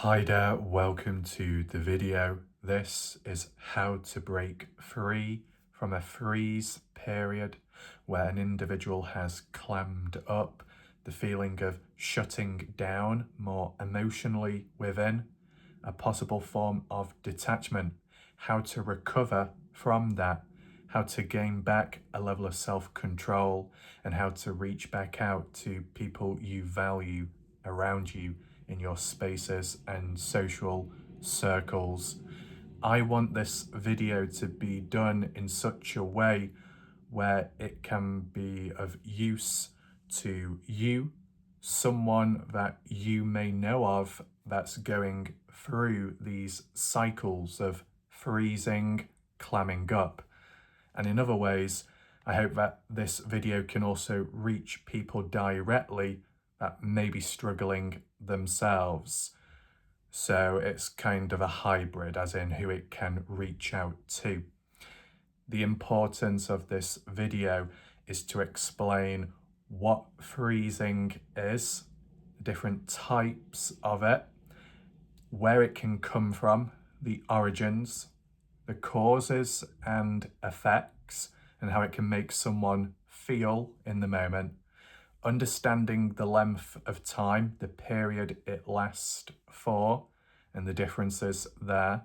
Hi there, welcome to the video. This is how to break free from a freeze period where an individual has clammed up, the feeling of shutting down more emotionally within, a possible form of detachment, how to recover from that, how to gain back a level of self-control, and how to reach back out to people you value around you in your spaces and social circles. I want this video to be done in such a way where it can be of use to you, someone that you may know of that's going through these cycles of freezing, clamming up. And in other ways, I hope that this video can also reach people directly that may be struggling themselves. So it's kind of a hybrid, as in who it can reach out to. The importance of this video is to explain what freezing is, different types of it, where it can come from, the origins, the causes and effects, and how it can make someone feel in the moment, understanding the length of time, the period it lasts for, and the differences there,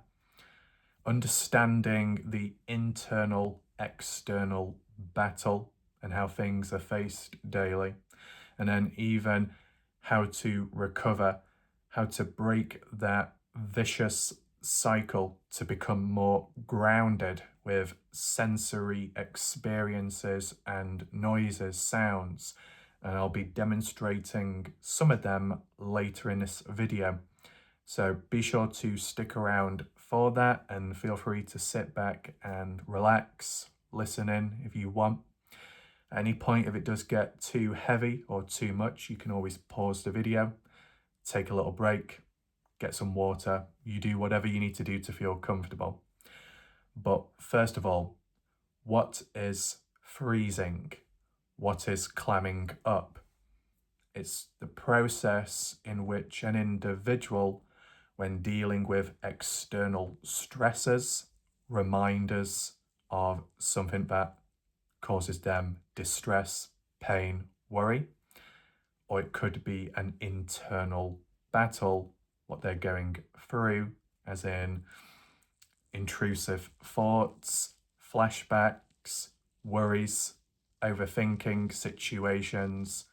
understanding the internal, external battle and how things are faced daily, and then even how to recover, how to break that vicious cycle to become more grounded with sensory experiences and noises, sounds. And I'll be demonstrating some of them later in this video. So be sure to stick around for that and feel free to sit back and relax, listen in if you want. At any point, if it does get too heavy or too much, you can always pause the video, take a little break, get some water. You do whatever you need to do to feel comfortable. But first of all, what is freezing? What is clamming up? It's the process in which an individual, when dealing with external stressors, reminders of something that causes them distress, pain, worry, or it could be an internal battle, what they're going through, as in intrusive thoughts, flashbacks, worries, overthinking situations,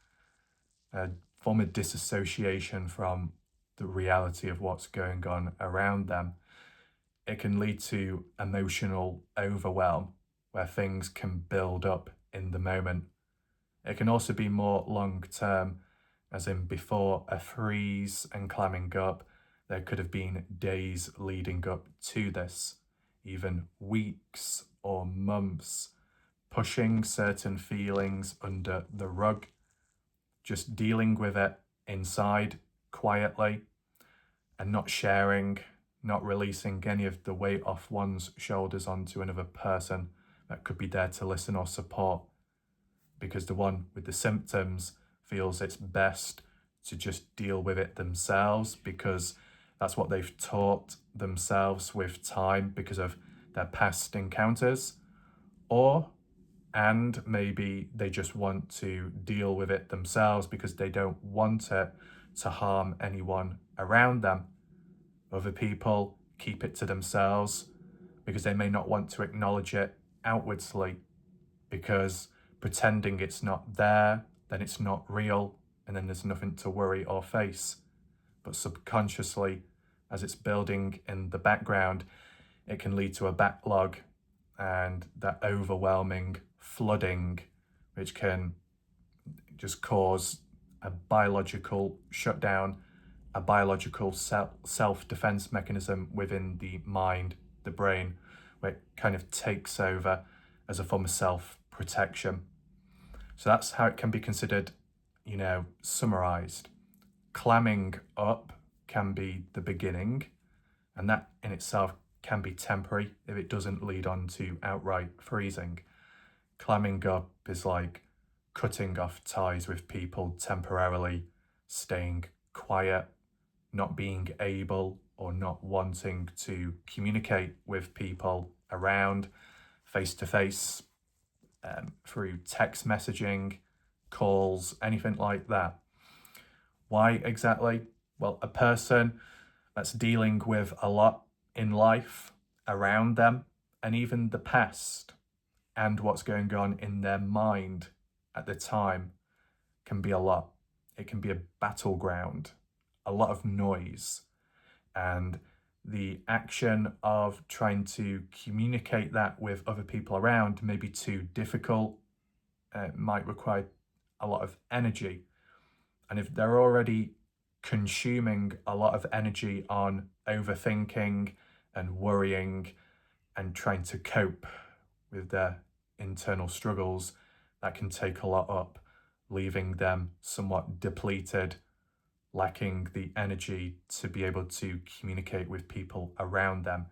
a form of disassociation from the reality of what's going on around them. It can lead to emotional overwhelm, where things can build up in the moment. It can also be more long-term, as in before a freeze and clamming up, there could have been days leading up to this, even weeks or months, pushing certain feelings under the rug, just dealing with it inside quietly and not sharing, not releasing any of the weight off one's shoulders onto another person that could be there to listen or support, because the one with the symptoms feels it's best to just deal with it themselves because that's what they've taught themselves with time because of their past encounters, and maybe they just want to deal with it themselves because they don't want it to harm anyone around them. Other people keep it to themselves because they may not want to acknowledge it outwardly, because pretending it's not there, then it's not real, and then there's nothing to worry or face. But subconsciously, as it's building in the background, it can lead to a backlog and that overwhelming flooding, which can just cause a biological shutdown, a biological self-defense mechanism within the mind, the brain, where it kind of takes over as a form of self-protection. So that's how it can be considered, summarized. Clamming up can be the beginning, and that in itself can be temporary if it doesn't lead on to outright freezing. Clamming up is like cutting off ties with people temporarily, staying quiet, not being able or not wanting to communicate with people around face to face, through text messaging, calls, anything like that. Why exactly? Well, a person that's dealing with a lot in life around them, and even the past and what's going on in their mind at the time, can be a lot. It can be a battleground, a lot of noise, and the action of trying to communicate that with other people around may be too difficult. It might require a lot of energy. And if they're already consuming a lot of energy on overthinking and worrying and trying to cope with their internal struggles, that can take a lot up, leaving them somewhat depleted, lacking the energy to be able to communicate with people around them,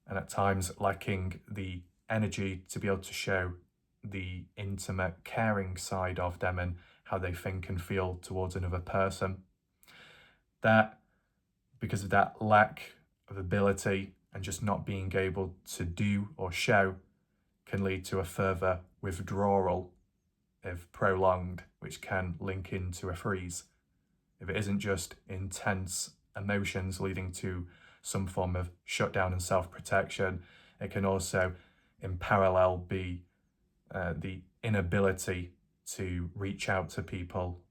and at times lacking the energy to be able to show the intimate, caring side of them and how they think and feel towards another person. That, because of that lack of ability and just not being able to do or show, can lead to a further withdrawal if prolonged, which can link into a freeze. If it isn't just intense emotions leading to some form of shutdown and self-protection, it can also in parallel be the inability to reach out to people,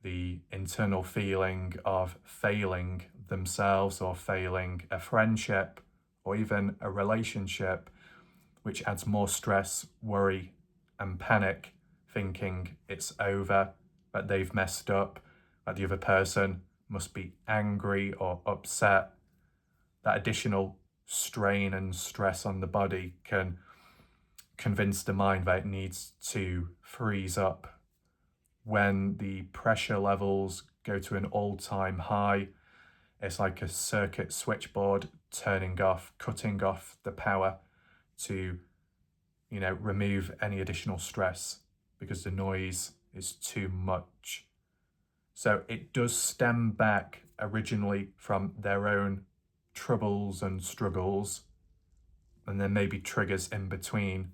the internal feeling of failing themselves or failing a friendship or even a relationship, which adds more stress, worry, and panic, thinking it's over, that they've messed up, that the other person must be angry or upset. That additional strain and stress on the body can convince the mind that it needs to freeze up. When the pressure levels go to an all-time high, it's like a circuit switchboard turning off, cutting off the power to, remove any additional stress because the noise is too much. So it does stem back originally from their own troubles and struggles, and there may be triggers in between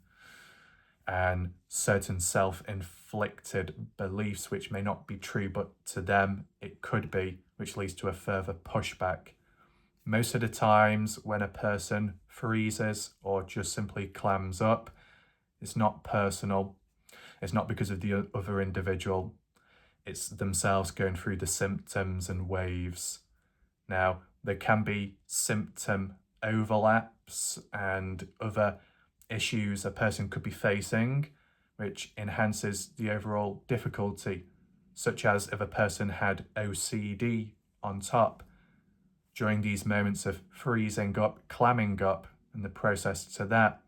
and certain self-inflicted beliefs which may not be true, but to them it could be, which leads to a further pushback. Most of the times when a person freezes or just simply clams up, it's not personal. It's not because of the other individual. It's themselves going through the symptoms and waves. Now, there can be symptom overlaps and other issues a person could be facing, which enhances the overall difficulty, such as if a person had OCD on top. During these moments of freezing up, clamming up, and the process to that,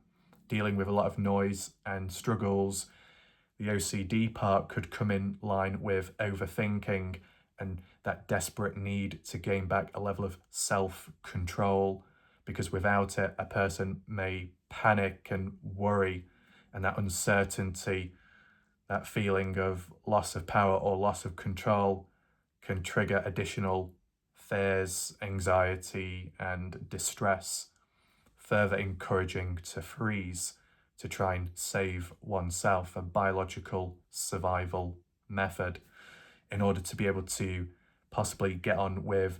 dealing with a lot of noise and struggles, the OCD part could come in line with overthinking and that desperate need to gain back a level of self-control, because without it, a person may panic and worry, and that uncertainty, that feeling of loss of power or loss of control can trigger additional fears, anxiety, and distress, further encouraging to freeze to try and save oneself, a biological survival method, in order to be able to possibly get on with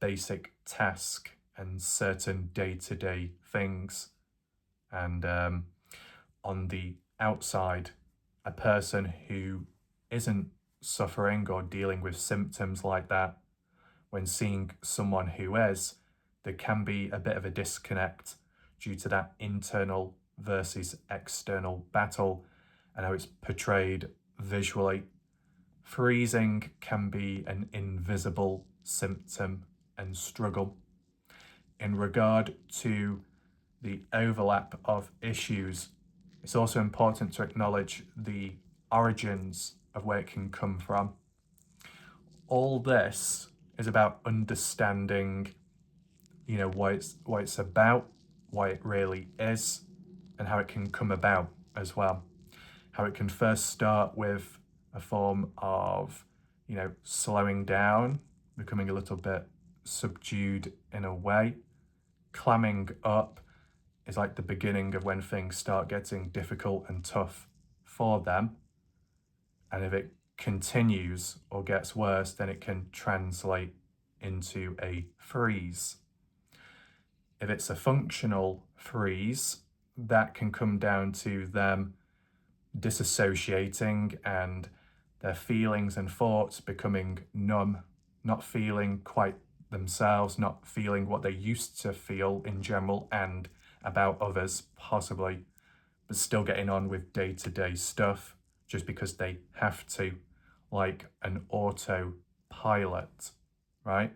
basic tasks and certain day-to-day things. And on the outside, a person who isn't suffering or dealing with symptoms like that, when seeing someone who is, there can be a bit of a disconnect due to that internal versus external battle and how it's portrayed visually. Freezing can be an invisible symptom and struggle. In regard to the overlap of issues, it's also important to acknowledge the origins of where it can come from. All this is about understanding, what it's about, why it really is, and how it can come about as well. How it can first start with a form of, slowing down becoming a little bit subdued in a way. Clamming up is like the beginning of when things start getting difficult and tough for them. And if it continues or gets worse, then it can translate into a freeze. If it's a functional freeze, that can come down to them disassociating and their feelings and thoughts becoming numb, not feeling quite themselves, not feeling what they used to feel in general and about others, possibly, but still getting on with day-to-day stuff just because they have to, like an autopilot, right?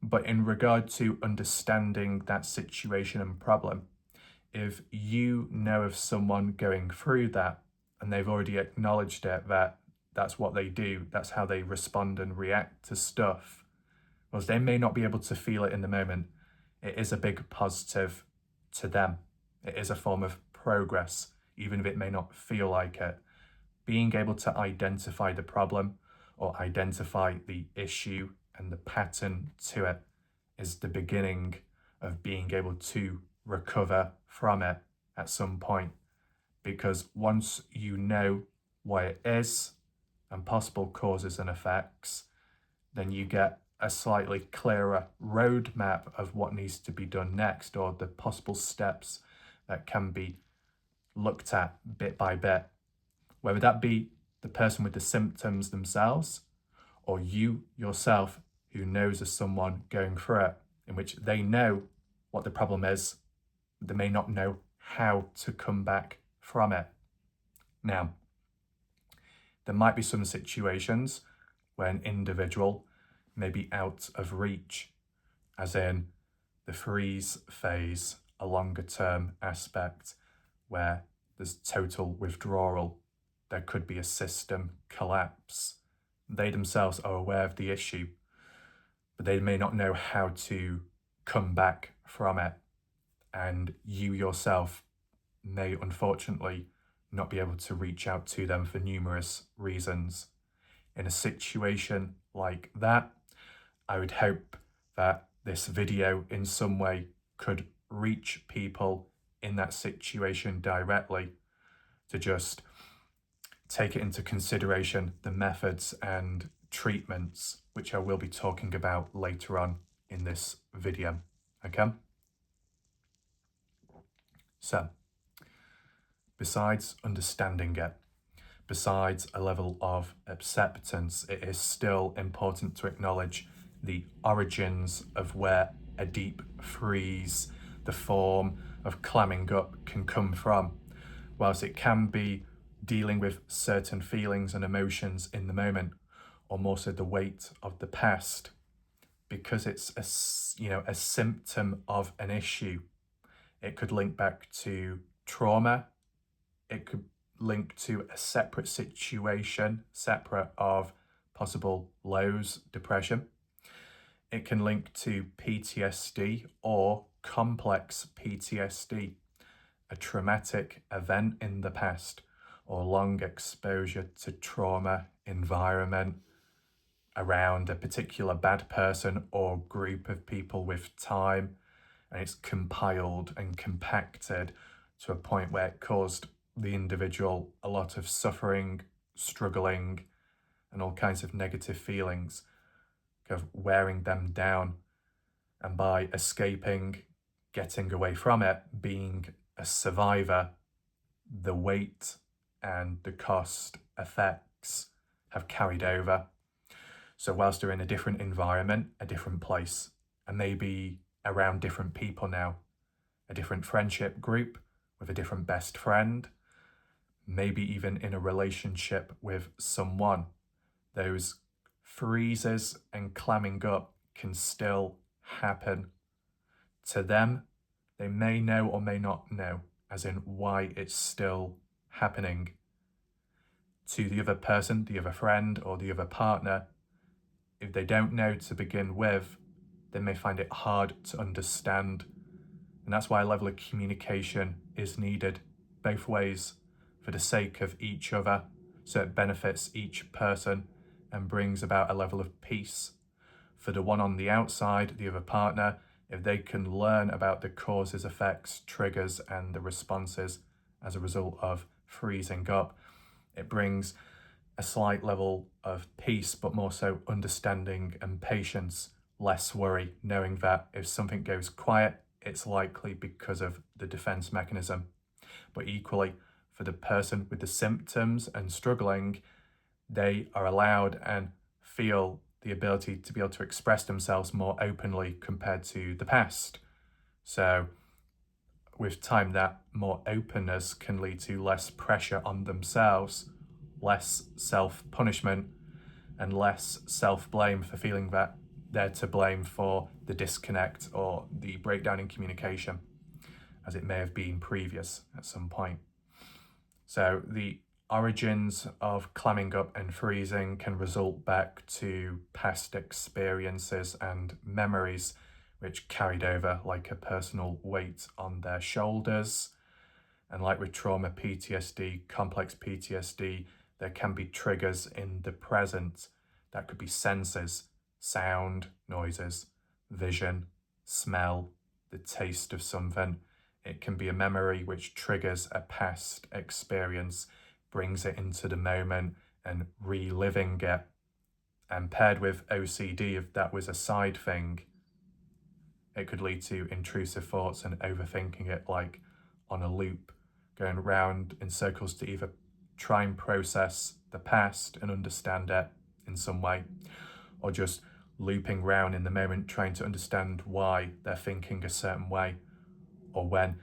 But in regard to understanding that situation and problem, if you know of someone going through that and they've already acknowledged it, that that's what they do, that's how they respond and react to stuff, well, they may not be able to feel it in the moment. It is a big positive to them. It is a form of progress, even if it may not feel like it. Being able to identify the problem or identify the issue and the pattern to it is the beginning of being able to recover from it at some point. Because once you know what it is and possible causes and effects, then you get a slightly clearer roadmap of what needs to be done next, or the possible steps that can be looked at bit by bit, whether that be the person with the symptoms themselves or you yourself who knows of someone going through it, in which they know what the problem is, they may not know how to come back from it. Now, there might be some situations where an individual may be out of reach, as in the freeze phase, a longer term aspect where there's total withdrawal. There could be a system collapse. They themselves are aware of the issue, but they may not know how to come back from it. And you yourself may unfortunately not be able to reach out to them for numerous reasons. In a situation like that, I would hope that this video in some way could reach people in that situation directly, to just take it into consideration, the methods and treatments, which I will be talking about later on in this video, okay? So, besides understanding it, besides a level of acceptance, it is still important to acknowledge the origins of where a deep freeze, the form of clamming up, can come from. Whilst it can be dealing with certain feelings and emotions in the moment, or more so the weight of the past, because it's a symptom of an issue. It could link back to trauma. It could link to a separate situation, separate of possible lows, depression. It can link to PTSD or complex PTSD, a traumatic event in the past or long exposure to trauma environment around a particular bad person or group of people with time, and it's compiled and compacted to a point where it caused the individual a lot of suffering, struggling, and all kinds of negative feelings, kind of wearing them down. And by escaping, getting away from it, being a survivor, the weight and the cost effects have carried over. So whilst they're in a different environment, a different place, and maybe around different people now, a different friendship group with a different best friend, maybe even in a relationship with someone, those freezes and clamming up can still happen. To them, they may know or may not know, as in why it's still happening. To the other person, the other friend, or the other partner, if they don't know to begin with, they may find it hard to understand. And that's why a level of communication is needed both ways, for the sake of each other, so it benefits each person and brings about a level of peace. for the one on the outside, the other partner, if they can learn about the causes, effects, triggers, and the responses as a result of freezing up, it brings a slight level of peace, but more so understanding and patience, less worry, knowing that if something goes quiet, it's likely because of the defense mechanism. But equally, for the person with the symptoms and struggling, they are allowed and feel the ability to be able to express themselves more openly compared to the past. So with time, that more openness can lead to less pressure on themselves, less self-punishment, and less self-blame for feeling that they're to blame for the disconnect or the breakdown in communication, as it may have been previous at some point. So the origins of clamming up and freezing can result back to past experiences and memories which carried over like a personal weight on their shoulders. And like with trauma, PTSD, complex PTSD, there can be triggers in the present that could be senses, sound, noises, vision, smell, the taste of something. It can be a memory which triggers a past experience, brings it into the moment and reliving it. And paired with OCD, if that was a side thing, it could lead to intrusive thoughts and overthinking it like on a loop, going round in circles to either try and process the past and understand it in some way, or just looping round in the moment trying to understand why they're thinking a certain way, or when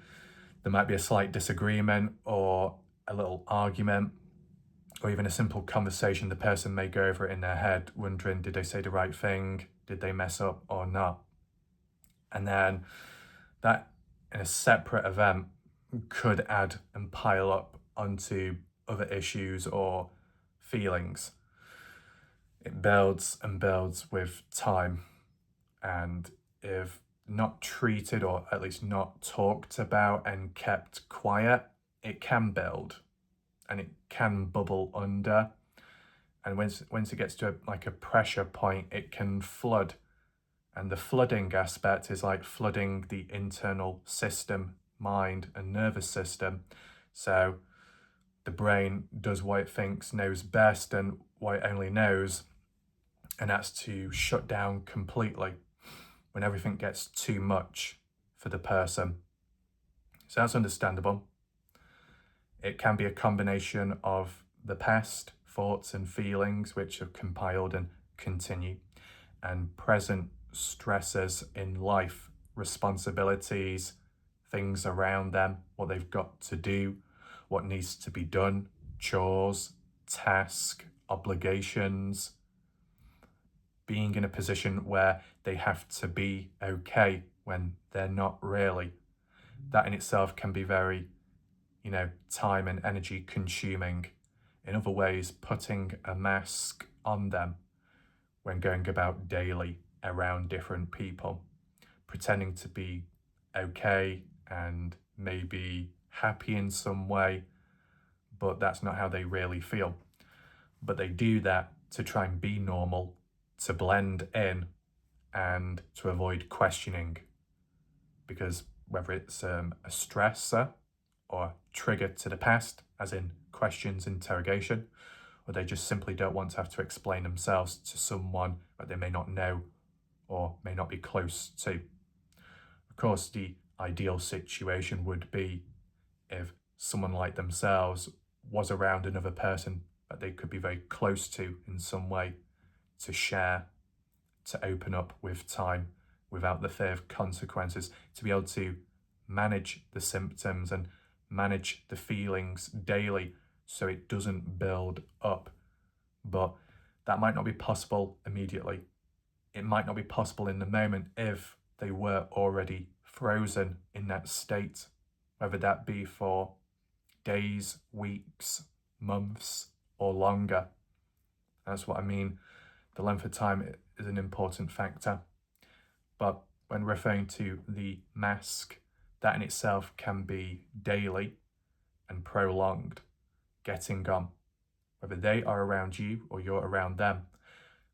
there might be a slight disagreement or a little argument or even a simple conversation, the person may go over it in their head wondering, did they say the right thing, did they mess up or not? And then that in a separate event could add and pile up onto other issues or feelings. It builds and builds with time, and if not treated or at least not talked about and kept quiet, it can build and it can bubble under. And once it gets to like a pressure point, it can flood. And the flooding aspect is like flooding the internal system, mind and nervous system. So the brain does what it thinks knows best and what it only knows, and that's to shut down completely when everything gets too much for the person. So that's understandable. It can be a combination of the past, thoughts and feelings which have compiled and continue, and present stresses in life, responsibilities, things around them, what they've got to do, what needs to be done, chores, tasks, obligations, being in a position where they have to be okay when they're not really. That in itself can be very, time and energy consuming. In other ways, putting a mask on them when going about daily around different people, pretending to be okay and maybe happy in some way, but that's not how they really feel. But they do that to try and be normal, to blend in and to avoid questioning, because whether it's a stressor or trigger to the past, as in questions, interrogation, or they just simply don't want to have to explain themselves to someone that they may not know or may not be close to. Of course, the ideal situation would be if someone like themselves was around another person that they could be very close to in some way, to share, to open up with time without the fear of consequences, to be able to manage the symptoms and manage the feelings daily so it doesn't build up. But that might not be possible immediately. It might not be possible in the moment if they were already frozen in that state, whether that be for days, weeks, months, or longer. That's what I mean. The length of time is an important factor. But when referring to the mask, that in itself can be daily and prolonged, getting on, whether they are around you or you're around them.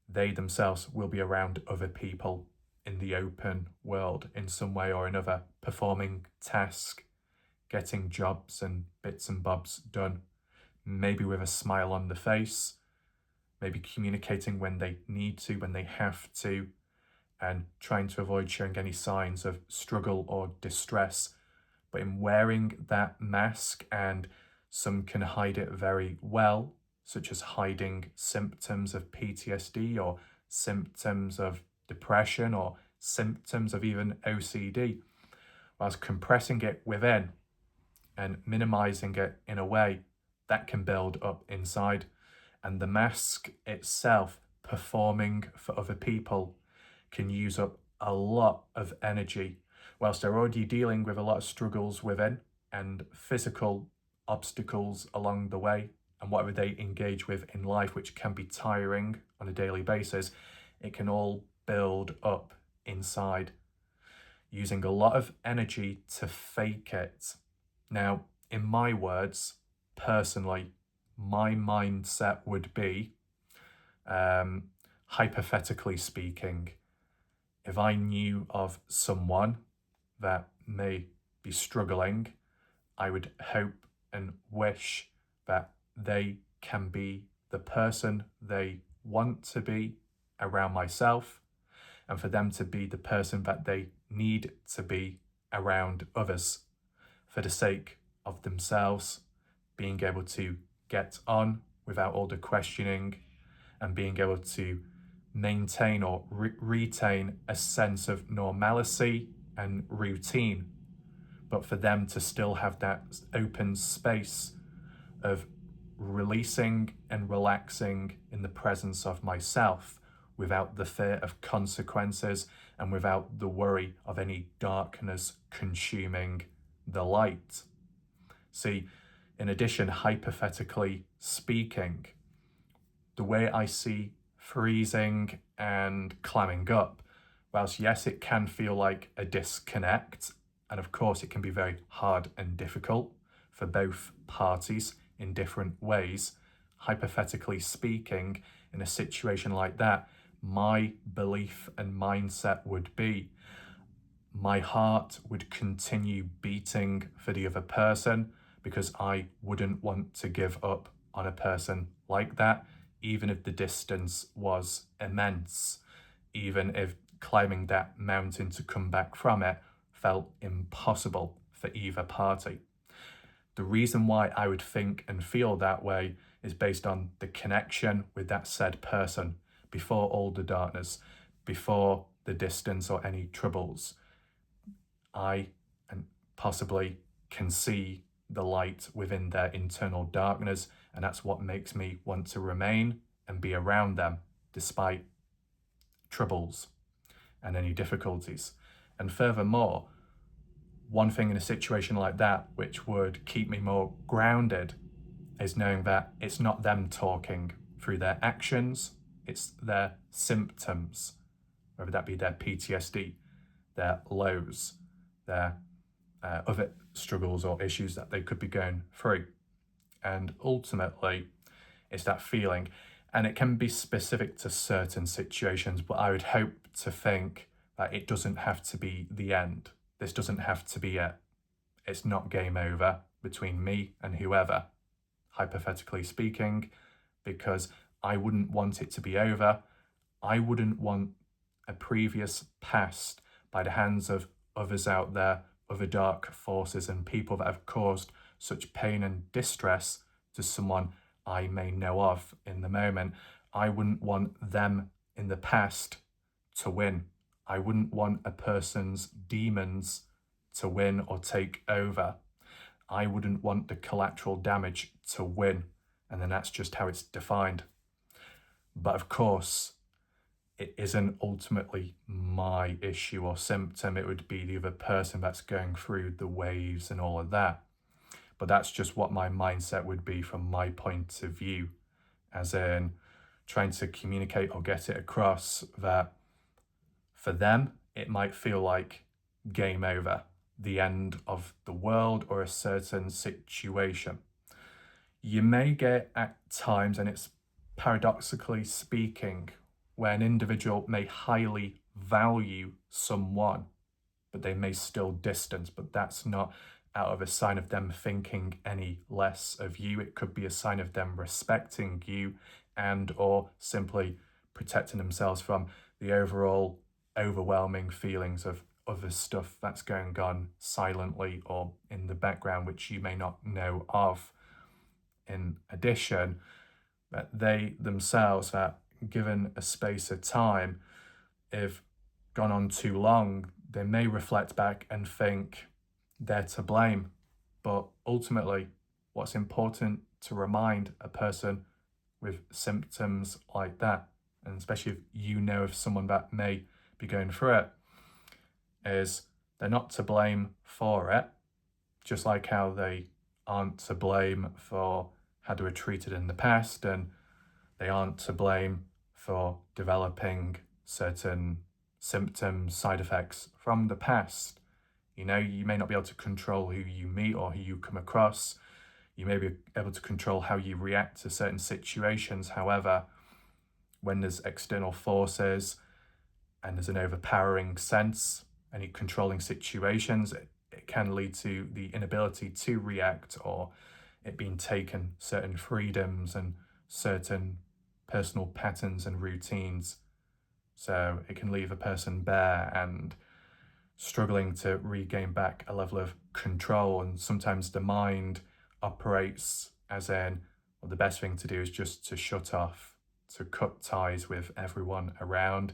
they themselves will be around other people in the open world in some way or another, performing tasks, getting jobs and bits and bobs done, maybe with a smile on the face, maybe communicating when they need to, when they have to, and trying to avoid showing any signs of struggle or distress. But in wearing that mask, and some can hide it very well, such as hiding symptoms of PTSD or symptoms of depression or symptoms of even OCD, whilst compressing it within and minimizing it in a way that can build up inside. And the mask itself, performing for other people, can use up a lot of energy, whilst they're already dealing with a lot of struggles within and physical obstacles along the way, and whatever they engage with in life, which can be tiring on a daily basis. It can all build up inside, using a lot of energy to fake it. Now, in my words, personally, my mindset would be, hypothetically speaking, if I knew of someone that may be struggling, I would hope and wish that they can be the person they want to be around myself, and for them to be the person that they need to be around others, for the sake of themselves, being able to get on without all the questioning, and being able to maintain or retain a sense of normalcy and routine, but for them to still have that open space of releasing and relaxing in the presence of myself, without the fear of consequences and without the worry of any darkness consuming the light. See, in addition, hypothetically speaking, the way I see freezing and climbing up, whilst yes, it can feel like a disconnect, and of course it can be very hard and difficult for both parties in different ways, hypothetically speaking, in a situation like that, my belief and mindset would be, my heart would continue beating for the other person, because I wouldn't want to give up on a person like that, even if the distance was immense, even if climbing that mountain to come back from it felt impossible for either party. The reason why I would think and feel that way is based on the connection with that said person before all the darkness, before the distance or any troubles. I and possibly can see the light within their internal darkness, and that's what makes me want to remain and be around them despite troubles and any difficulties. And furthermore, one thing in a situation like that which would keep me more grounded is knowing that it's not them talking through their actions, it's their symptoms, whether that be their PTSD, their lows, their other struggles or issues that they could be going through. And ultimately, it's that feeling. And it can be specific to certain situations, but I would hope to think that it doesn't have to be the end. This doesn't have to be it. It's not game over between me and whoever, hypothetically speaking, because I wouldn't want it to be over. I wouldn't want a previous past by the hands of others out there, other dark forces and people that have caused such pain and distress to someone I may know of in the moment. I wouldn't want them in the past to win. I wouldn't want a person's demons to win or take over. I wouldn't want the collateral damage to win. And then that's just how it's defined. But of course, it isn't ultimately my issue or symptom. It would be the other person that's going through the waves and all of that. But that's just what my mindset would be from my point of view, as in trying to communicate or get it across that for them, it might feel like game over, the end of the world or a certain situation. You may get at times, and it's paradoxically speaking, where an individual may highly value someone, but they may still distance, but that's not out of a sign of them thinking any less of you. It could be a sign of them respecting you and or simply protecting themselves from the overall overwhelming feelings of other stuff that's going on silently or in the background, which you may not know of. In addition, that they themselves, that given a space of time, if gone on too long, they may reflect back and think they're to blame. But ultimately, what's important to remind a person with symptoms like that, and especially if you know of someone that may be going through it, is they're not to blame for it, just like how they aren't to blame for how they were treated in the past, and they aren't to blame for developing certain symptoms, side effects from the past. You know, you may not be able to control who you meet or who you come across. You may be able to control how you react to certain situations. However, when there's external forces and there's an overpowering sense, any controlling situations, it can lead to the inability to react, or it being taken certain freedoms and certain personal patterns and routines. So it can leave a person bare and struggling to regain back a level of control. And sometimes the mind operates as in, well, the best thing to do is just to shut off, to cut ties with everyone around,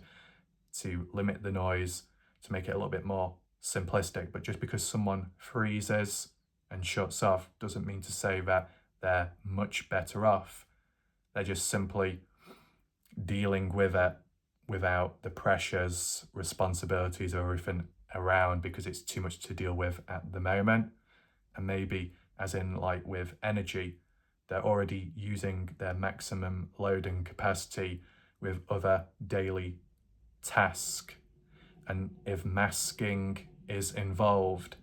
to limit the noise, to make it a little bit more simplistic. But just because someone freezes and shuts off doesn't mean to say that they're much better off. They're just simply dealing with it without the pressures, responsibilities, or everything around, because it's too much to deal with at the moment. And maybe, as in like with energy, they're already using their maximum loading capacity with other daily tasks. And if masking is involved,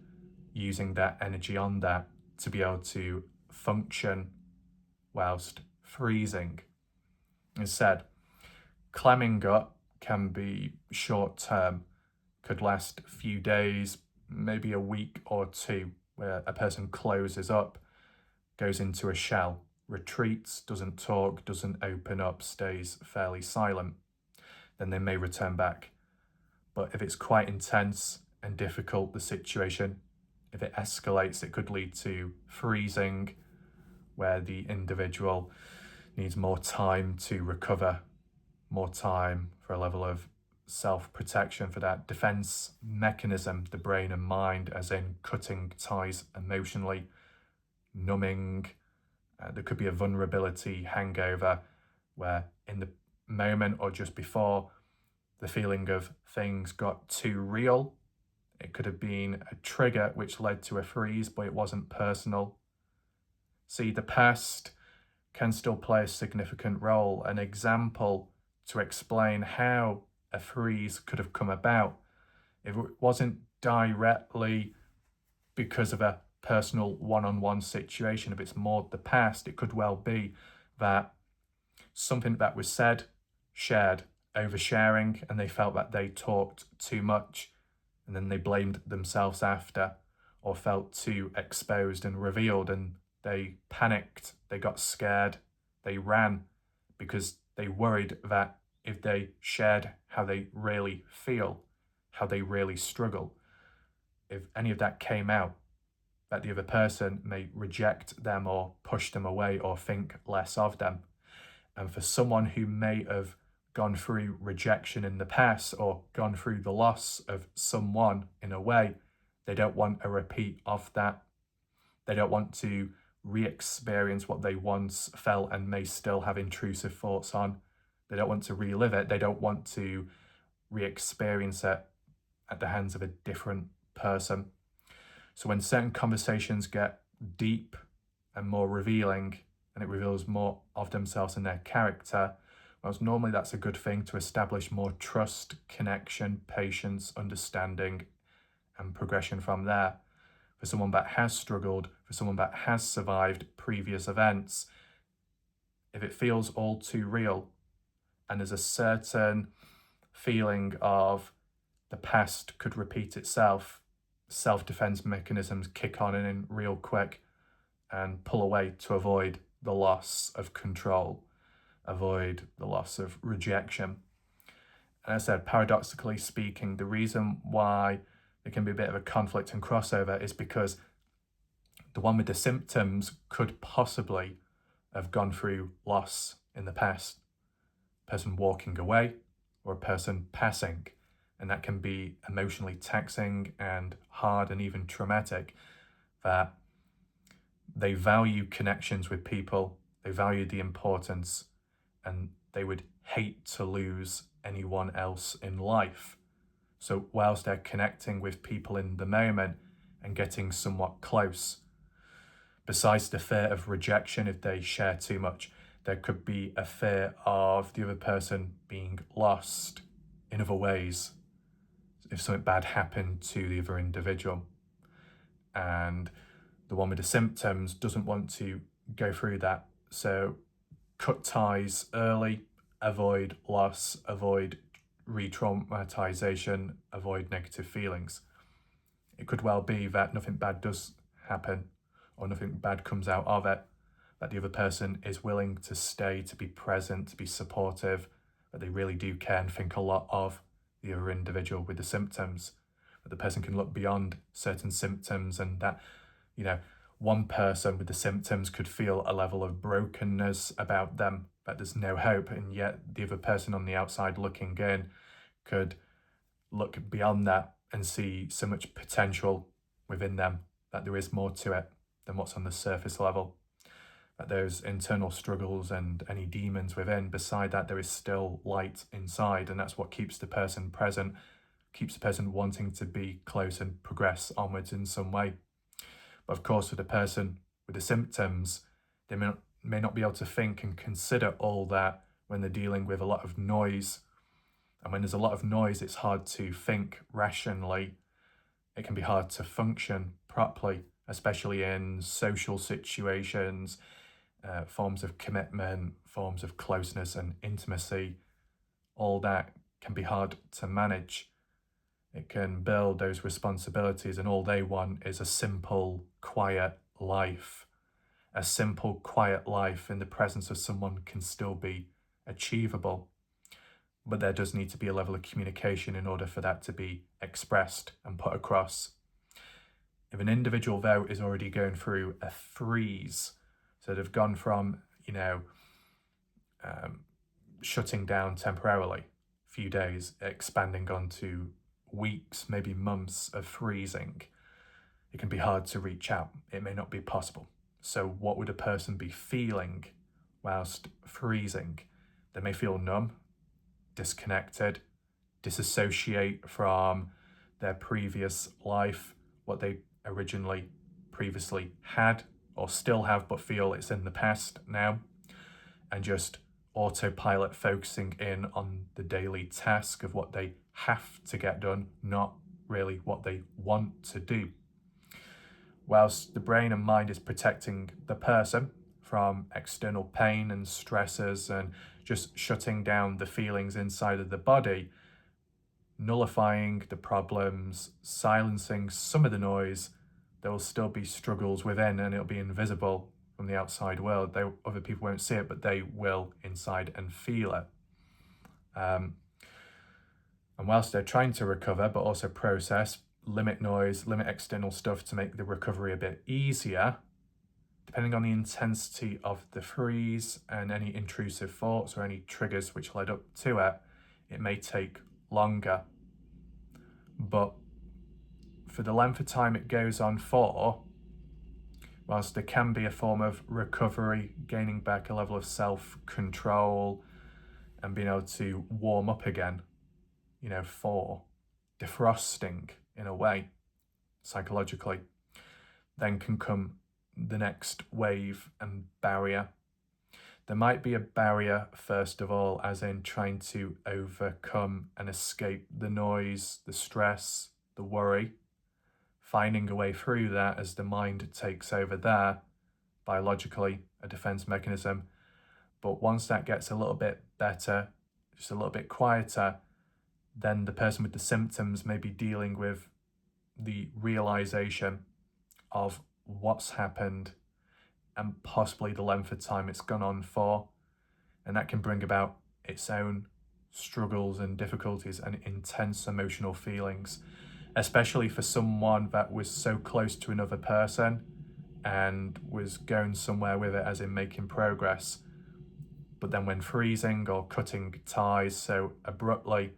using that energy on that to be able to function whilst freezing. Instead, clamming up can be short term, could last a few days, maybe a week or two, where a person closes up, goes into a shell, retreats, doesn't talk, doesn't open up, stays fairly silent. Then they may return back. But if it's quite intense and difficult, the situation, if it escalates, it could lead to freezing, where the individual needs more time to recover, more time for a level of self-protection, for that defense mechanism, the brain and mind, as in cutting ties emotionally, numbing. There could be a vulnerability hangover, where in the moment or just before the feeling of things got too real, it could have been a trigger which led to a freeze, but it wasn't personal. See, the past can still play a significant role. An example to explain how a freeze could have come about, if it wasn't directly because of a personal one-on-one situation, if it's more the past, it could well be that something that was said, shared, oversharing, and they felt that they talked too much, and then they blamed themselves after, or felt too exposed and revealed, and they panicked, they got scared, they ran, because they worried that if they shared how they really feel, how they really struggle, if any of that came out, that the other person may reject them or push them away or think less of them. And for someone who may have gone through rejection in the past or gone through the loss of someone in a way, they don't want a repeat of that. They don't want to re-experience what they once felt and may still have intrusive thoughts on. They don't want to relive it. They don't want to re-experience it at the hands of a different person. So when certain conversations get deep and more revealing, and it reveals more of themselves and their character, well, normally that's a good thing to establish more trust, connection, patience, understanding, and progression from there. For someone that has struggled, for someone that has survived previous events, if it feels all too real, and there's a certain feeling of the past could repeat itself, self-defense mechanisms kick on in real quick and pull away to avoid the loss of control, avoid the loss of rejection. And as I said, paradoxically speaking, the reason why there can be a bit of a conflict and crossover is because the one with the symptoms could possibly have gone through loss in the past, a person walking away or a person passing. And that can be emotionally taxing and hard and even traumatic, that they value connections with people, they value the importance, and they would hate to lose anyone else in life. So whilst they're connecting with people in the moment and getting somewhat close, besides the fear of rejection if they share too much, there could be a fear of the other person being lost in other ways if something bad happened to the other individual. And the one with the symptoms doesn't want to go through that. So cut ties early, avoid loss, avoid re-traumatization, avoid negative feelings. It could well be that nothing bad does happen or nothing bad comes out of it, that the other person is willing to stay, to be present, to be supportive, that they really do care and think a lot of the other individual with the symptoms, that the person can look beyond certain symptoms, and that, one person with the symptoms could feel a level of brokenness about them, that there's no hope, and yet the other person on the outside looking in could look beyond that and see so much potential within them, that there is more to it than what's on the surface level, that those internal struggles and any demons within, beside that there is still light inside, and that's what keeps the person present, keeps the person wanting to be close and progress onwards in some way. But of course, for the person with the symptoms, they may not be able to think and consider all that when they're dealing with a lot of noise. And when there's a lot of noise, it's hard to think rationally. It can be hard to function properly, especially in social situations, forms of commitment, forms of closeness and intimacy. All that can be hard to manage. It can build those responsibilities, and all they want is a simple, quiet life. A simple, quiet life in the presence of someone can still be achievable. But there does need to be a level of communication in order for that to be expressed and put across. If an individual, though, is already going through a freeze, so they've gone from, shutting down temporarily, a few days, expanding onto weeks, maybe months of freezing, it can be hard to reach out. It may not be possible. So what would a person be feeling whilst freezing? They may feel numb, disconnected, disassociate from their previous life, what they previously had or still have, but feel it's in the past now, and just autopilot, focusing in on the daily task of what they have to get done, not really what they want to do. Whilst the brain and mind is protecting the person from external pain and stresses and just shutting down the feelings inside of the body, nullifying the problems, silencing some of the noise, there will still be struggles within, and it'll be invisible from the outside world. Other people won't see it, but they will inside and feel it. And whilst they're trying to recover, but also process, limit noise, limit external stuff to make the recovery a bit easier, depending on the intensity of the freeze and any intrusive thoughts or any triggers which led up to it, it may take longer. But for the length of time it goes on for, whilst there can be a form of recovery, gaining back a level of self-control and being able to warm up again, for defrosting in a way, psychologically, then can come the next wave and barrier. There might be a barrier, first of all, as in trying to overcome and escape the noise, the stress, the worry, finding a way through that as the mind takes over there, biologically, a defense mechanism. But once that gets a little bit better, just a little bit quieter, then the person with the symptoms may be dealing with the realization of what's happened and possibly the length of time it's gone on for. And that can bring about its own struggles and difficulties and intense emotional feelings, especially for someone that was so close to another person and was going somewhere with it, as in making progress. But then when freezing or cutting ties so abruptly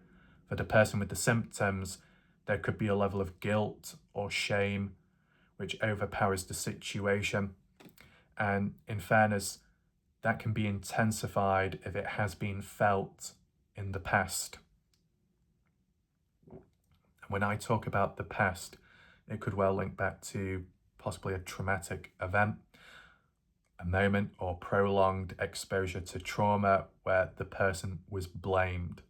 for the person with the symptoms, there could be a level of guilt or shame which overpowers the situation. And in fairness, that can be intensified if it has been felt in the past. And when I talk about the past, it could well link back to possibly a traumatic event, a moment or prolonged exposure to trauma where the person was blamed.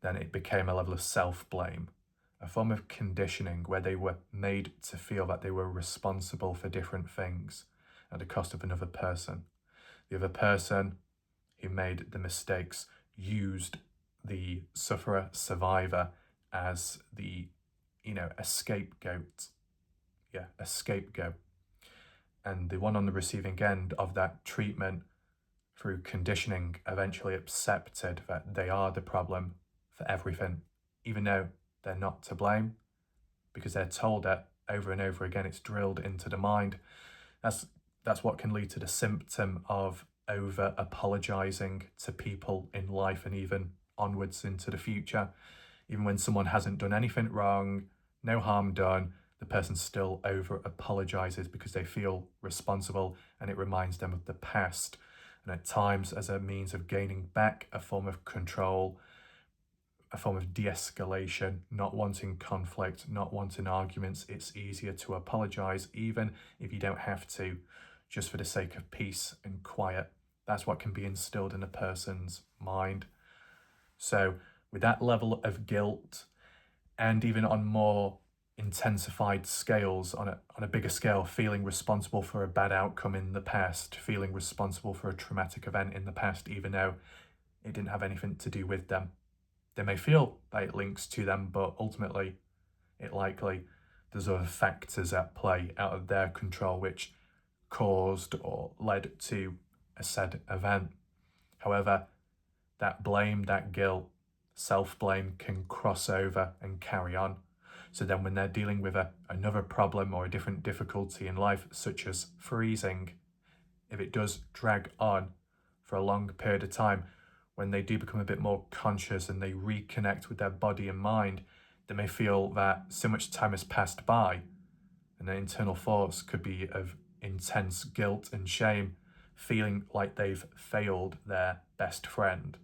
Then it became a level of self-blame, a form of conditioning where they were made to feel that they were responsible for different things at the cost of another person. The other person who made the mistakes used the sufferer, survivor as a scapegoat. Yeah, a scapegoat. And the one on the receiving end of that treatment through conditioning eventually accepted that they are the problem for everything, even though they're not to blame, because they're told it over and over again. It's drilled into the mind. That's what can lead to the symptom of over apologizing to people in life and even onwards into the future. Even when someone hasn't done anything wrong, no harm done, the person still over apologizes because they feel responsible, and it reminds them of the past. And at times, as a means of gaining back a form of control, a form of de-escalation, not wanting conflict, not wanting arguments, it's easier to apologize, even if you don't have to, just for the sake of peace and quiet. That's what can be instilled in a person's mind. So with that level of guilt, and even on more intensified scales, on a bigger scale, feeling responsible for a bad outcome in the past, feeling responsible for a traumatic event in the past, even though it didn't have anything to do with them. They may feel that it links to them, but ultimately there's other factors at play out of their control which caused or led to a said event. However, that blame, that guilt, self-blame can cross over and carry on. So then when they're dealing with another problem or a different difficulty in life, such as freezing, if it does drag on for a long period of time, when they do become a bit more conscious and they reconnect with their body and mind, they may feel that so much time has passed by, and their internal thoughts could be of intense guilt and shame, feeling like they've failed their best friend,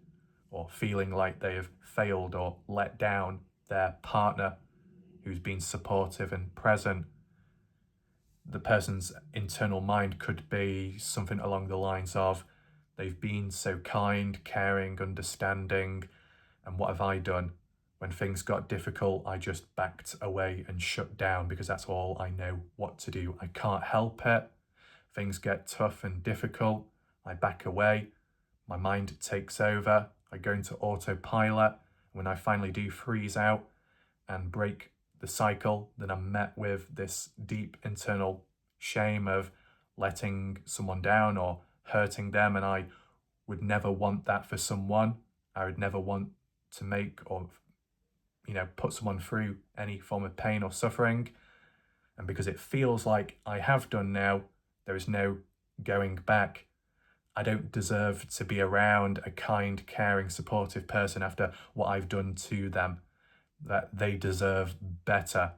or feeling like they have failed or let down their partner who's been supportive and present. The person's internal mind could be something along the lines of, they've been so kind, caring, understanding, and what have I done? When things got difficult, I just backed away and shut down because that's all I know what to do. I can't help it. Things get tough and difficult. I back away. My mind takes over. I go into autopilot. When I finally do freeze out and break the cycle, then I'm met with this deep internal shame of letting someone down or hurting them, and I would never want that for someone. I would never want to make or put someone through any form of pain or suffering. And because it feels like I have done now, there is no going back. I don't deserve to be around a kind, caring, supportive person after what I've done to them. That they deserve better.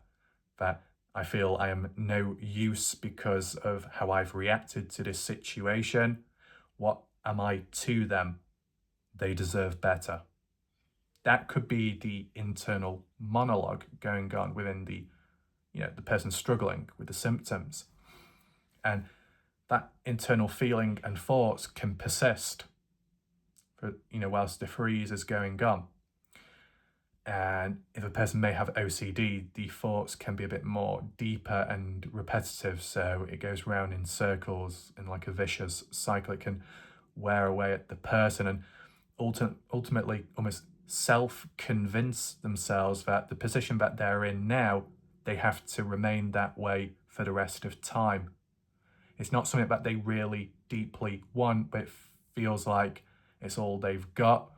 That I feel I am no use because of how I've reacted to this situation. What am I to them? They deserve better. That could be the internal monologue going on within the person struggling with the symptoms. And that internal feeling and thoughts can persist for, whilst the freeze is going on. And if a person may have OCD, the thoughts can be a bit more deeper and repetitive. So it goes round in circles in like a vicious cycle. It can wear away at the person. And ultimately almost self-convince themselves that the position that they're in now, they have to remain that way for the rest of time. It's not something that they really deeply want, but it feels like it's all they've got,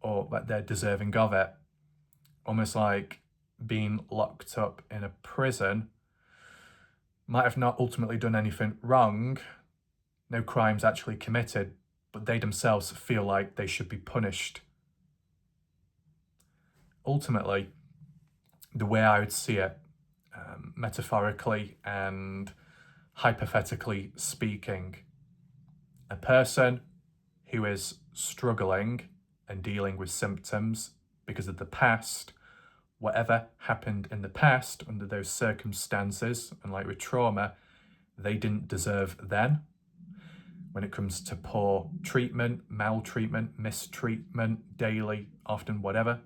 or that they're deserving of it. Almost like being locked up in a prison, might have not ultimately done anything wrong, no crimes actually committed, but they themselves feel like they should be punished. Ultimately, the way I would see it, metaphorically and hypothetically speaking, a person who is struggling and dealing with symptoms because of the past, whatever happened in the past under those circumstances, and like with trauma, they didn't deserve then. When it comes to poor treatment, maltreatment, mistreatment, daily, often whatever,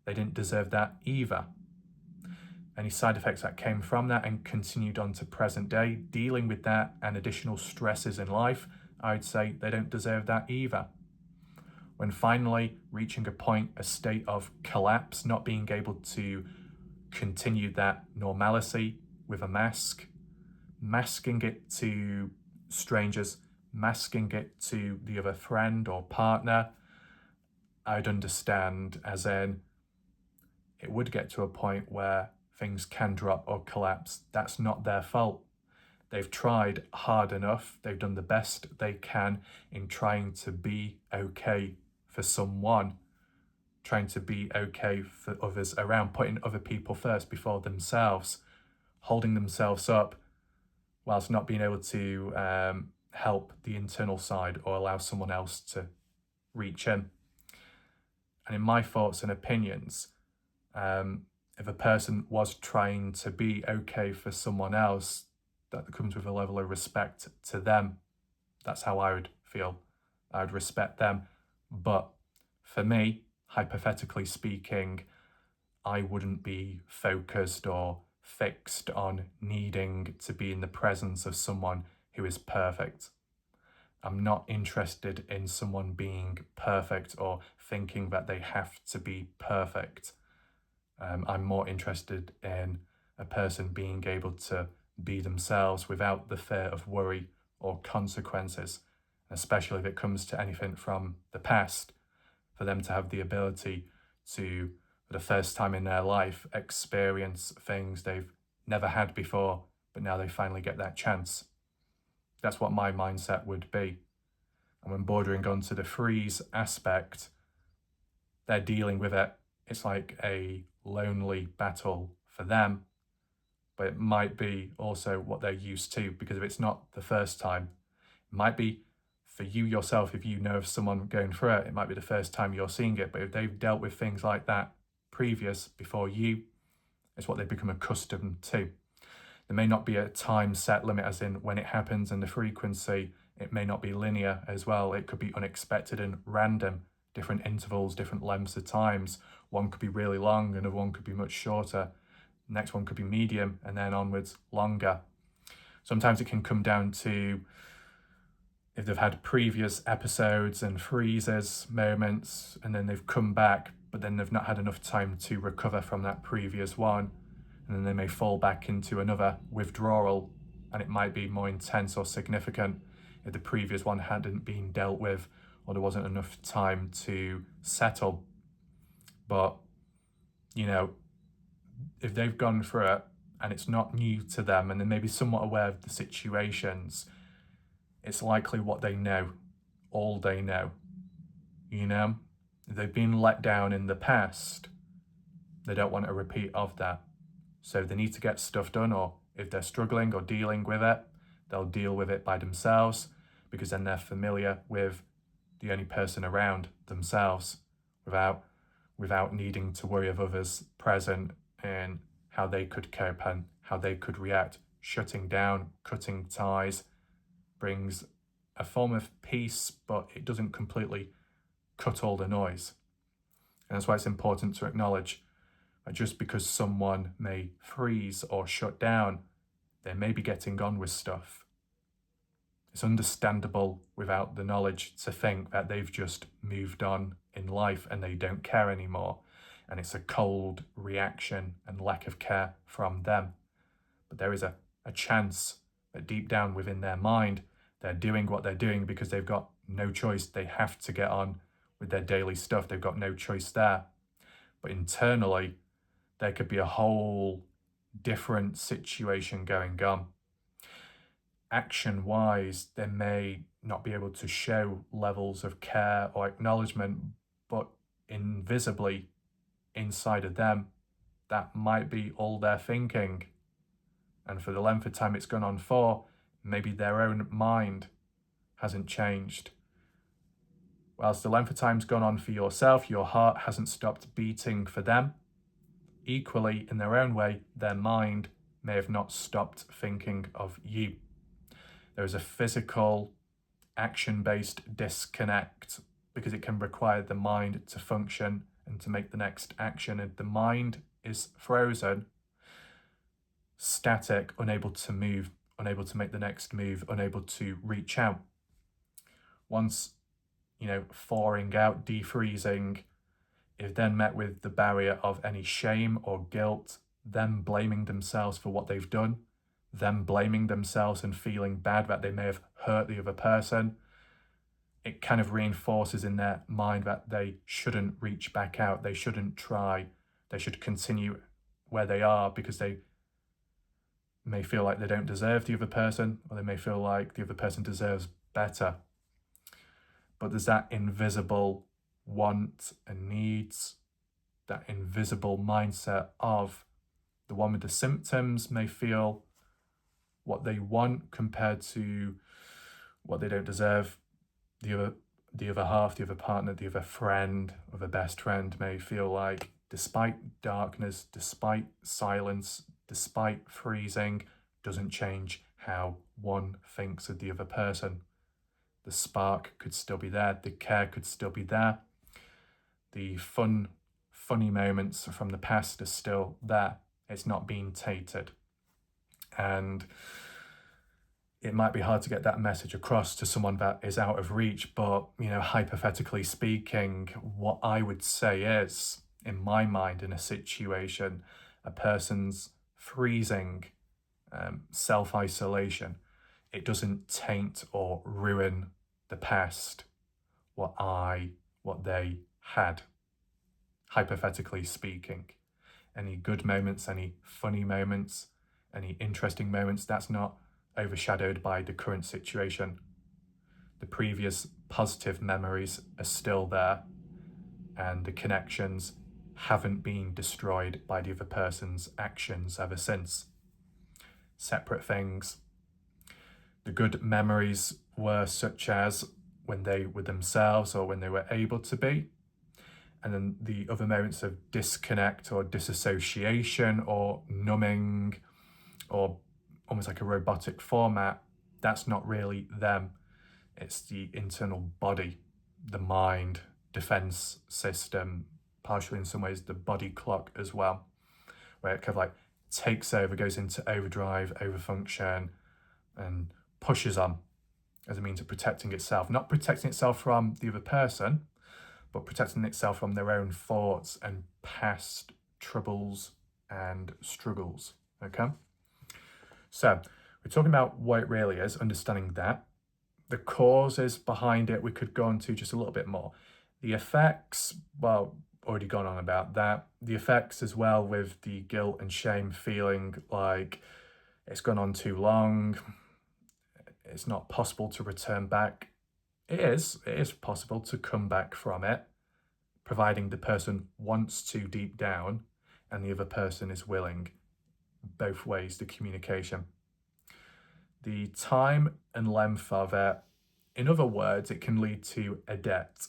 they didn't deserve that either. Any side effects that came from that and continued on to present day, dealing with that and additional stresses in life, I'd say they don't deserve that either. When finally reaching a point, a state of collapse, not being able to continue that normalcy with a mask, masking it to strangers, masking it to the other friend or partner, I'd understand, as in it would get to a point where things can drop or collapse. That's not their fault. They've tried hard enough. They've done the best they can in trying to be okay for someone, trying to be okay for others around, putting other people first before themselves, holding themselves up whilst not being able to help the internal side or allow someone else to reach in. And in my thoughts and opinions, if a person was trying to be okay for someone else, that comes with a level of respect to them. That's how I would feel. I would respect them. But for me, hypothetically speaking, I wouldn't be focused or fixed on needing to be in the presence of someone who is perfect. I'm not interested in someone being perfect or thinking that they have to be perfect. I'm more interested in a person being able to be themselves without the fear of worry or consequences, especially if it comes to anything from the past, for them to have the ability to, for the first time in their life, experience things they've never had before, but now they finally get that chance. That's what my mindset would be. And when bordering onto the freeze aspect, they're dealing with it. It's like a lonely battle for them, but it might be also what they're used to, because if it's not the first time, it might be for you yourself, if you know of someone going through it, it might be the first time you're seeing it, but if they've dealt with things like that before you, it's what they've become accustomed to. There may not be a time set limit as in when it happens, and the frequency, it may not be linear as well. It could be unexpected and random, different intervals, different lengths of times. One could be really long, another one could be much shorter. Next one could be medium, and then onwards longer. Sometimes it can come down to if they've had previous episodes and freezes, moments, and then they've come back, but then they've not had enough time to recover from that previous one. And then they may fall back into another withdrawal, and it might be more intense or significant if the previous one hadn't been dealt with or there wasn't enough time to settle. But, you know, if they've gone through it and it's not new to them and they're maybe somewhat aware of the situations, it's likely what they know, all they know. You know, if they've been let down in the past, they don't want a repeat of that. So they need to get stuff done, or if they're struggling or dealing with it, they'll deal with it by themselves, because then they're familiar with the only person around themselves without needing to worry of others present and how they could cope and how they could react. Shutting down, cutting ties brings a form of peace, but it doesn't completely cut all the noise. And that's why it's important to acknowledge that just because someone may freeze or shut down, they may be getting on with stuff. It's understandable without the knowledge to think that they've just moved on in life and they don't care anymore. And it's a cold reaction and lack of care from them. But there is a chance that deep down within their mind, they're doing what they're doing because they've got no choice. They have to get on with their daily stuff. They've got no choice there. But internally, there could be a whole different situation going on. Action-wise, they may not be able to show levels of care or acknowledgement, but invisibly inside of them, that might be all they're thinking. And for the length of time it's gone on for, maybe their own mind hasn't changed. Whilst the length of time's gone on for yourself, your heart hasn't stopped beating for them. Equally, in their own way, their mind may have not stopped thinking of you. There is a physical, action-based disconnect because it can require the mind to function and to make the next action. And the mind is frozen, static, unable to move, unable to make the next move, unable to reach out. Once, thawing out, defreezing, if then met with the barrier of any shame or guilt, them blaming themselves for what they've done, them blaming themselves and feeling bad that they may have hurt the other person, it kind of reinforces in their mind that they shouldn't reach back out, they shouldn't try, they should continue where they are because they may feel like they don't deserve the other person, or they may feel like the other person deserves better. But there's that invisible want and needs, that invisible mindset of the one with the symptoms may feel what they want compared to what they don't deserve. The other half, the other partner, the other friend, or the best friend may feel like, despite darkness, despite silence, despite freezing, doesn't change how one thinks of the other person. The spark could still be there, the care could still be there, the funny moments from the past are still there. It's not being tainted. And it might be hard to get that message across to someone that is out of reach, but, hypothetically speaking, what I would say is, in my mind, in a situation, a person's freezing, self-isolation, it doesn't taint or ruin the past, what they had, hypothetically speaking. Any good moments, any funny moments, any interesting moments, that's not overshadowed by the current situation. The previous positive memories are still there, and the connections haven't been destroyed by the other person's actions ever since. Separate things. The good memories were such as when they were themselves or when they were able to be. And then the other moments of disconnect or disassociation or numbing or almost like a robotic format, that's not really them. It's the internal body, the mind, defense system, partially in some ways the body clock as well, where it kind of like takes over, goes into overdrive, overfunction, and pushes on as a means of protecting itself. Not protecting itself from the other person, but protecting itself from their own thoughts and past troubles and struggles, okay? So we're talking about what it really is, understanding that. The causes behind it, we could go into just a little bit more. The effects, well, already gone on about that. The effects as well with the guilt and shame, feeling like it's gone on too long, it's not possible to return back. It is possible to come back from it, providing the person wants to deep down and the other person is willing. Both ways, the communication. The time and length of it, in other words, it can lead to a debt.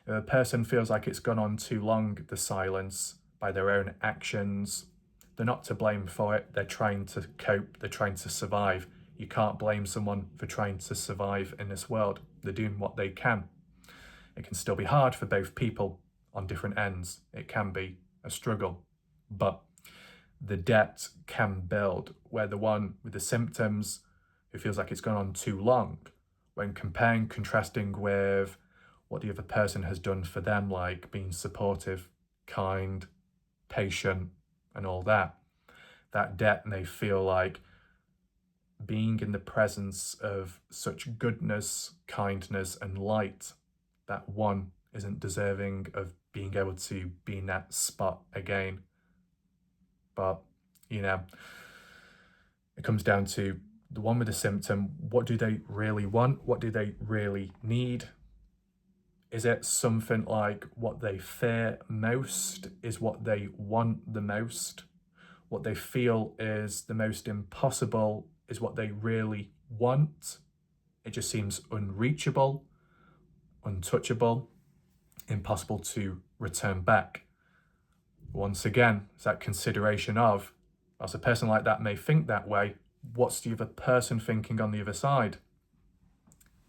If a person feels like it's gone on too long, the silence, by their own actions, they're not to blame for it. They're trying to cope, they're trying to survive. You can't blame someone for trying to survive in this world. They're doing what they can. It can still be hard for both people on different ends. It can be a struggle, but the debt can build where the one with the symptoms who feels like it's gone on too long when comparing, contrasting with what the other person has done for them, like being supportive, kind, patient, and all that. That depth may feel like being in the presence of such goodness, kindness, and light, that one isn't deserving of being able to be in that spot again. But, you know, it comes down to the one with the symptom. What do they really want? What do they really need? Is it something like what they fear most is what they want the most? What they feel is the most impossible is what they really want? It just seems unreachable, untouchable, impossible to return back. Once again, it's that consideration of, whilst a person like that may think that way, what's the other person thinking on the other side?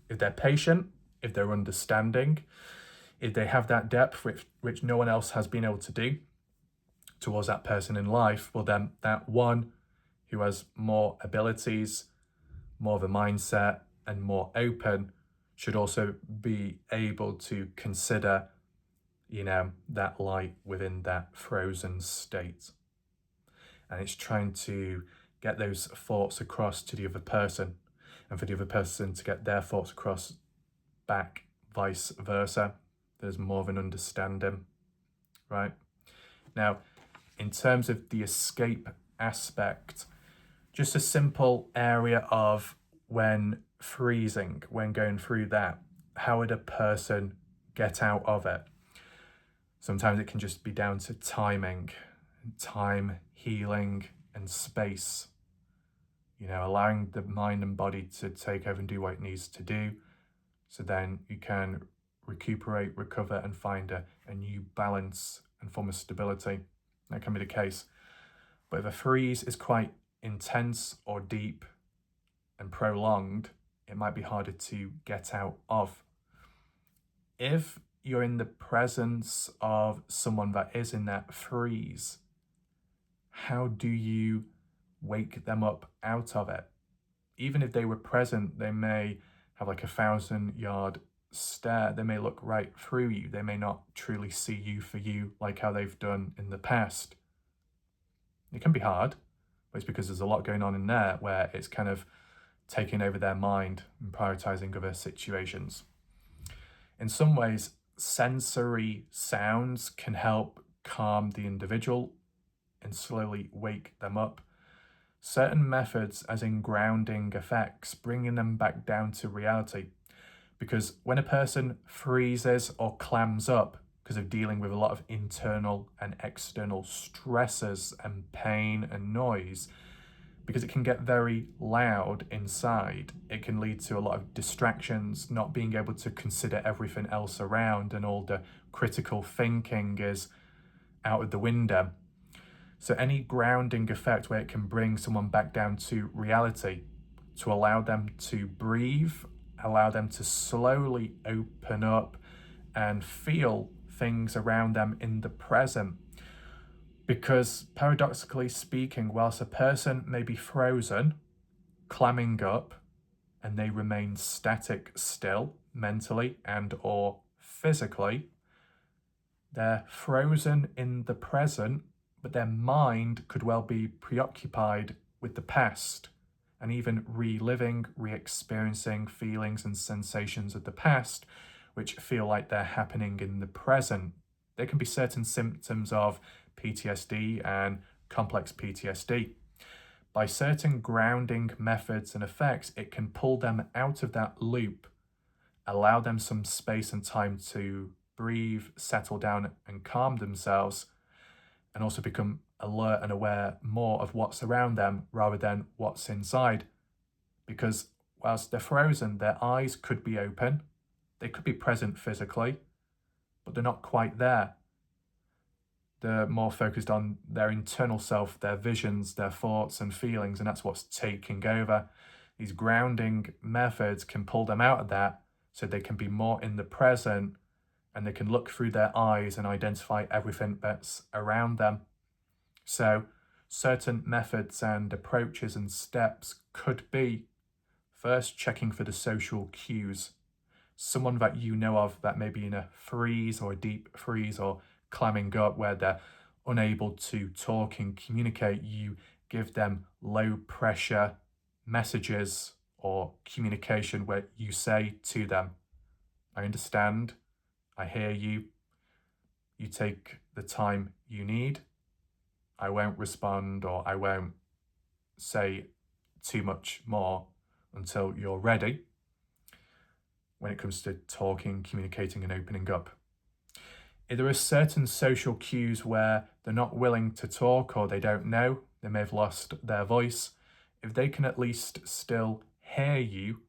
If they're patient, if they're understanding, if they have that depth which no one else has been able to do towards that person in life, well then that one who has more abilities, more of a mindset, and more open should also be able to consider, that light within that frozen state. And it's trying to get those thoughts across to the other person, and for the other person to get their thoughts across back, vice versa. There's more of an understanding, right? Now, in terms of the escape aspect, just a simple area of when freezing, when going through that, how would a person get out of it? Sometimes it can just be down to timing, time, healing, and space. Allowing the mind and body to take over and do what it needs to do, so then you can recuperate, recover, and find a new balance and form of stability. That can be the case. But if a freeze is quite intense or deep and prolonged, it might be harder to get out of. If you're in the presence of someone that is in that freeze, how do you wake them up out of it? Even if they were present, they may have like 1,000-yard stare. They may look right through you. They may not truly see you for you like how they've done in the past. It can be hard, but it's because there's a lot going on in there where it's kind of taking over their mind and prioritizing other situations. In some ways, sensory sounds can help calm the individual and slowly wake them up. Certain methods, as in grounding effects, bringing them back down to reality. Because when a person freezes or clams up because of dealing with a lot of internal and external stresses and pain and noise, because it can get very loud inside, it can lead to a lot of distractions, not being able to consider everything else around, and all the critical thinking is out of the window. So any grounding effect where it can bring someone back down to reality, to allow them to breathe, allow them to slowly open up and feel things around them in the present. Because paradoxically speaking, whilst a person may be frozen, clamming up, and they remain static still, mentally and or physically, they're frozen in the present, but their mind could well be preoccupied with the past and even reliving, re-experiencing feelings and sensations of the past, which feel like they're happening in the present. There can be certain symptoms of PTSD and complex PTSD. By certain grounding methods and effects, it can pull them out of that loop, allow them some space and time to breathe, settle down, and calm themselves, and also become alert and aware more of what's around them rather than what's inside. Because whilst they're frozen, their eyes could be open, they could be present physically, but they're not quite there. They're more focused on their internal self, their visions, their thoughts and feelings, and that's what's taking over. These grounding methods can pull them out of that so they can be more in the present, and they can look through their eyes and identify everything that's around them. So certain methods and approaches and steps could be first checking for the social cues. Someone that you know of that may be in a freeze or a deep freeze or clamming up where they're unable to talk and communicate, you give them low pressure messages or communication where you say to them, I understand, I hear you, you take the time you need, I won't respond or I won't say too much more until you're ready when it comes to talking, communicating and opening up. If there are certain social cues where they're not willing to talk or they don't know, they may have lost their voice, if they can at least still hear you,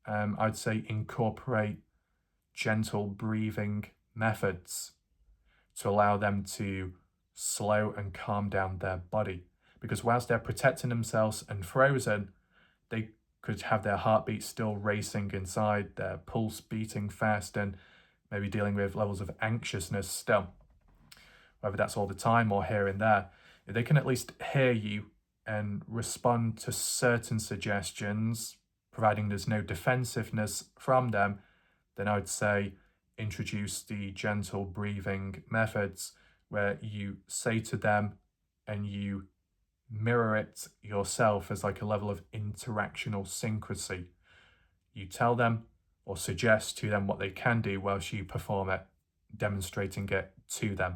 I'd say incorporate gentle breathing methods to allow them to slow and calm down their body. Because whilst they're protecting themselves and frozen, they could have their heartbeat still racing inside, their pulse beating fast, and maybe dealing with levels of anxiousness still, whether that's all the time or here and there. If they can at least hear you and respond to certain suggestions, providing there's no defensiveness from them, then I would say introduce the gentle breathing methods where you say to them and you mirror it yourself as like a level of interactional syncrasy. You tell them or suggest to them what they can do whilst you perform it, demonstrating it to them.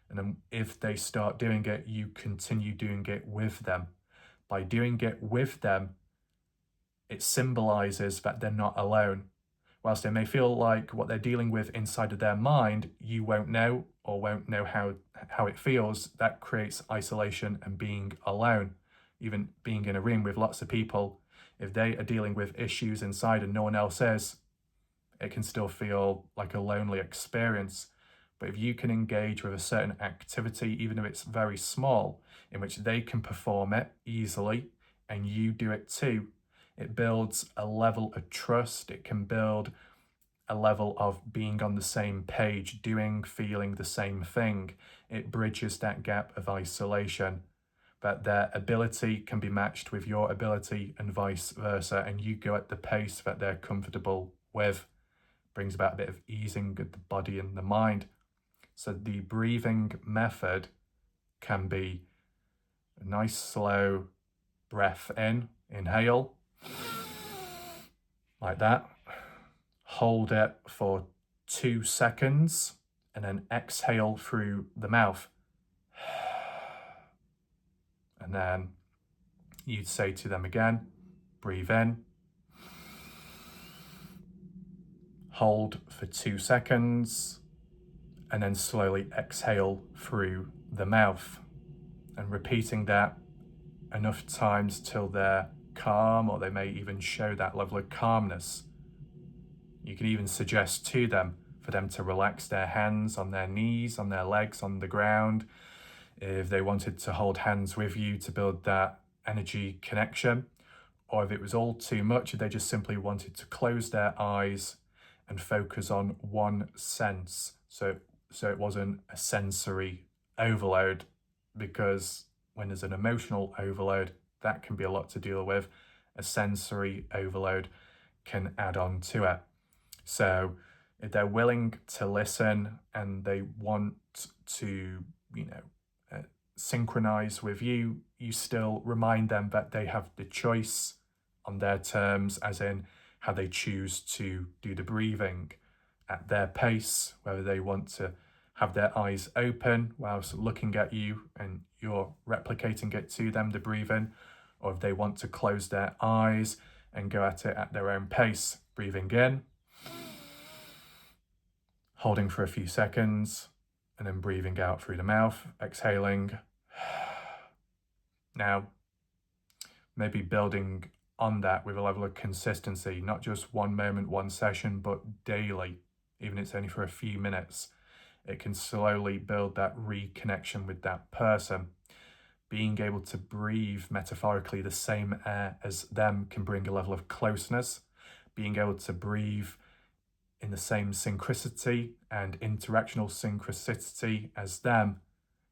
And then if they start doing it, you continue doing it with them. By doing it with them, it symbolizes that they're not alone. Whilst they may feel like what they're dealing with inside of their mind, you won't know or won't know how it feels, that creates isolation and being alone. Even being in a room with lots of people, if they are dealing with issues inside and no one else is, it can still feel like a lonely experience. But if you can engage with a certain activity, even if it's very small, in which they can perform it easily and you do it too, it builds a level of trust. It can build a level of being on the same page, doing, feeling the same thing. It bridges that gap of isolation, that their ability can be matched with your ability and vice versa, and you go at the pace that they're comfortable with. Brings about a bit of easing of the body and the mind. So the breathing method can be a nice slow breath in, inhale, like that. Hold it for 2 seconds and then exhale through the mouth. And then you'd say to them again, breathe in, hold for 2 seconds, and then slowly exhale through the mouth. And repeating that enough times till they're calm, or they may even show that level of calmness. You can even suggest to them for them to relax their hands on their knees, on their legs, on the ground. If they wanted to hold hands with you to build that energy connection, or if it was all too much, if they just simply wanted to close their eyes and focus on one sense. So it wasn't a sensory overload, because when there's an emotional overload, that can be a lot to deal with. A sensory overload can add on to it. So if they're willing to listen and they want to, synchronize with you, you still remind them that they have the choice on their terms, as in how they choose to do the breathing at their pace, whether they want to have their eyes open whilst looking at you and you're replicating it to them, the breathing, or if they want to close their eyes and go at it at their own pace, breathing in, holding for a few seconds, and then breathing out through the mouth, exhaling. Now, maybe building on that with a level of consistency, not just one moment, one session, but daily, even if it's only for a few minutes. It can slowly build that reconnection with that person. Being able to breathe metaphorically the same air as them can bring a level of closeness. Being able to breathe in the same synchronicity and interactional synchronicity as them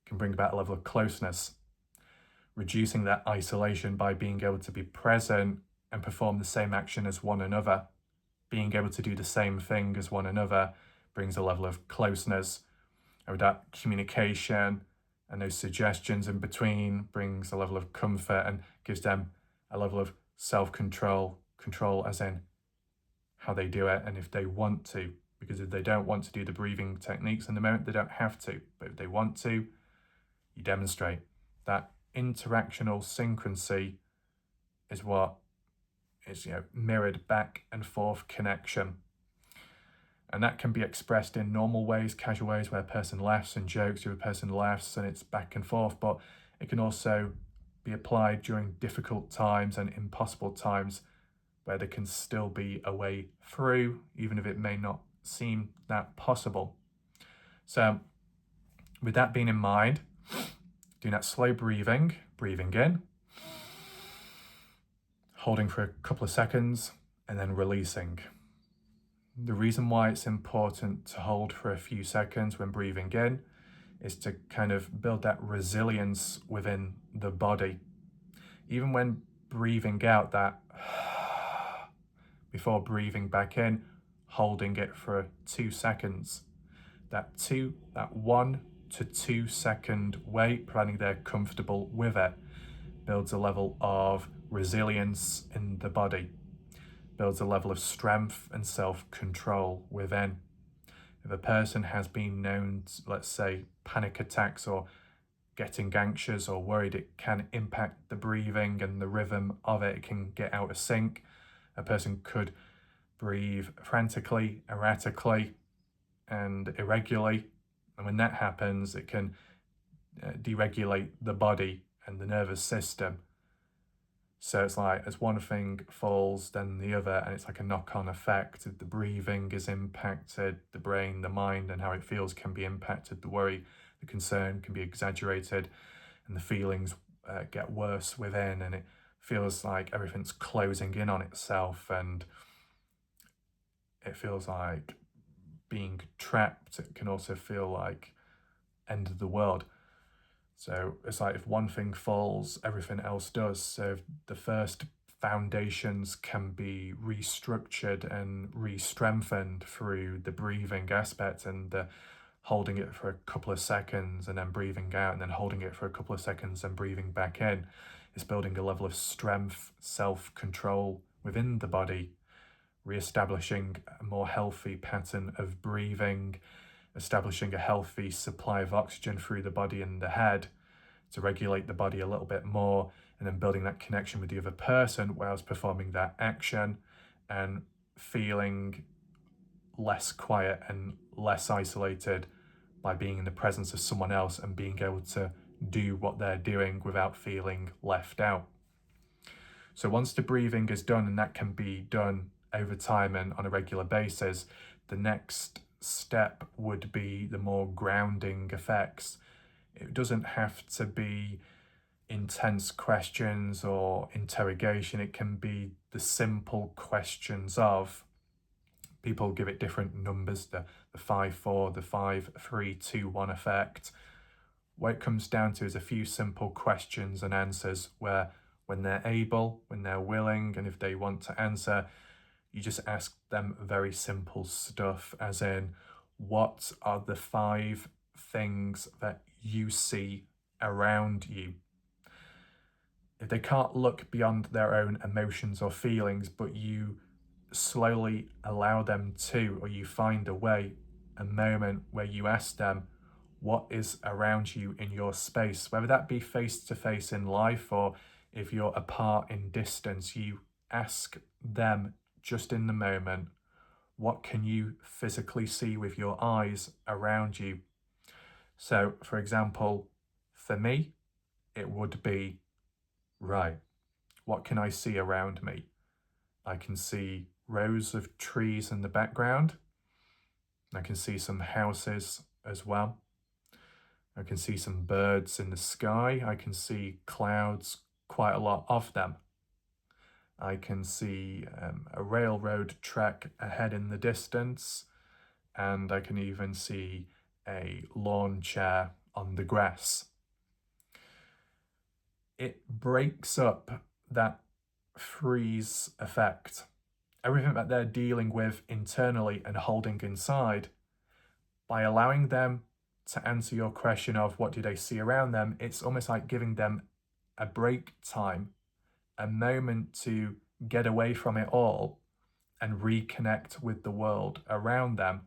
can bring about a level of closeness. Reducing that isolation by being able to be present and perform the same action as one another. Being able to do the same thing as one another brings a level of closeness. And with that, communication and those suggestions in between brings a level of comfort and gives them a level of self-control, control as in how they do it and if they want to. Because if they don't want to do the breathing techniques in the moment, they don't have to. But if they want to, you demonstrate. That interactional synchronicity is what is, mirrored back and forth connection. And that can be expressed in normal ways, casual ways, where a person laughs and jokes, the other person laughs and it's back and forth. But it can also be applied during difficult times and impossible times where there can still be a way through, even if it may not seem that possible. So with that being in mind, doing that slow breathing in, holding for a couple of seconds, and then releasing. The reason why it's important to hold for a few seconds when breathing in is to kind of build that resilience within the body. Even when breathing out, that before breathing back in, holding it for 2 seconds. That 1 to 2 second wait, providing they're comfortable with it, builds a level of resilience in the body, builds a level of strength and self-control within. If a person has been known to, let's say, panic attacks or getting anxious or worried, it can impact the breathing and the rhythm of it. It can get out of sync. A person could breathe frantically, erratically, and irregularly. And when that happens, it can deregulate the body and the nervous system. So it's like as one thing falls, then the other, and it's like a knock-on effect. If the breathing is impacted, the brain, the mind, and how it feels can be impacted. The worry, the concern can be exaggerated, and the feelings get worse within, and it feels like everything's closing in on itself, and it feels like being trapped. It can also feel like end of the world. So it's like if one thing falls, everything else does. So if the first foundations can be restructured and re-strengthened through the breathing aspect and the holding it for a couple of seconds and then breathing out and then holding it for a couple of seconds and breathing back in. It's building a level of strength, self-control within the body, re-establishing a more healthy pattern of breathing, establishing a healthy supply of oxygen through the body and the head to regulate the body a little bit more, and then building that connection with the other person whilst performing that action and feeling less quiet and less isolated by being in the presence of someone else and being able to do what they're doing without feeling left out. So once the breathing is done, and that can be done over time and on a regular basis, the next step would be the more grounding effects. It doesn't have to be intense questions or interrogation. It can be the simple questions of, people give it different numbers, the 5-4, the 5-3-2-1 effect. What it comes down to is a few simple questions and answers where when they're able, when they're willing, and if they want to answer, you just ask them very simple stuff, as in, what are the 5 things that you see around you? If they can't look beyond their own emotions or feelings, but you slowly allow them to, or you find a way, a moment where you ask them, what is around you in your space, whether that be face to face in life or if you're apart in distance, you ask them just in the moment, what can you physically see with your eyes around you? So, for example, for me, it would be, right, what can I see around me? I can see rows of trees in the background. I can see some houses as well. I can see some birds in the sky. I can see clouds, quite a lot of them. I can see a railroad track ahead in the distance, and I can even see a lawn chair on the grass. It breaks up that freeze effect. Everything that they're dealing with internally and holding inside, by allowing them to answer your question of what do they see around them, it's almost like giving them a break time, a moment to get away from it all and reconnect with the world around them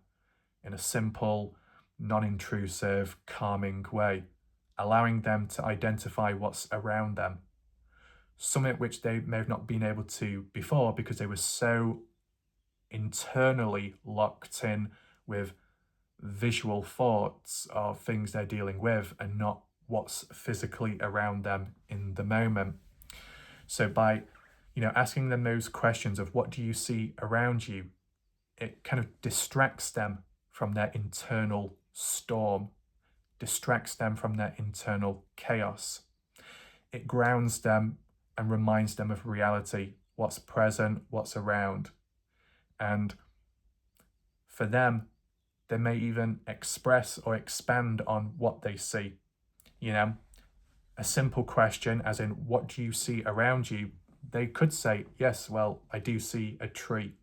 in a simple, non-intrusive, calming way, allowing them to identify what's around them. Something which they may have not been able to before because they were so internally locked in with visual thoughts of things they're dealing with and not what's physically around them in the moment. So by, asking them those questions of what do you see around you, it kind of distracts them from their internal storm, distracts them from their internal chaos. It grounds them and reminds them of reality, what's present, what's around. And for them, they may even express or expand on what they see. A simple question as in, what do you see around you? They could say, yes, well, I do see a tree.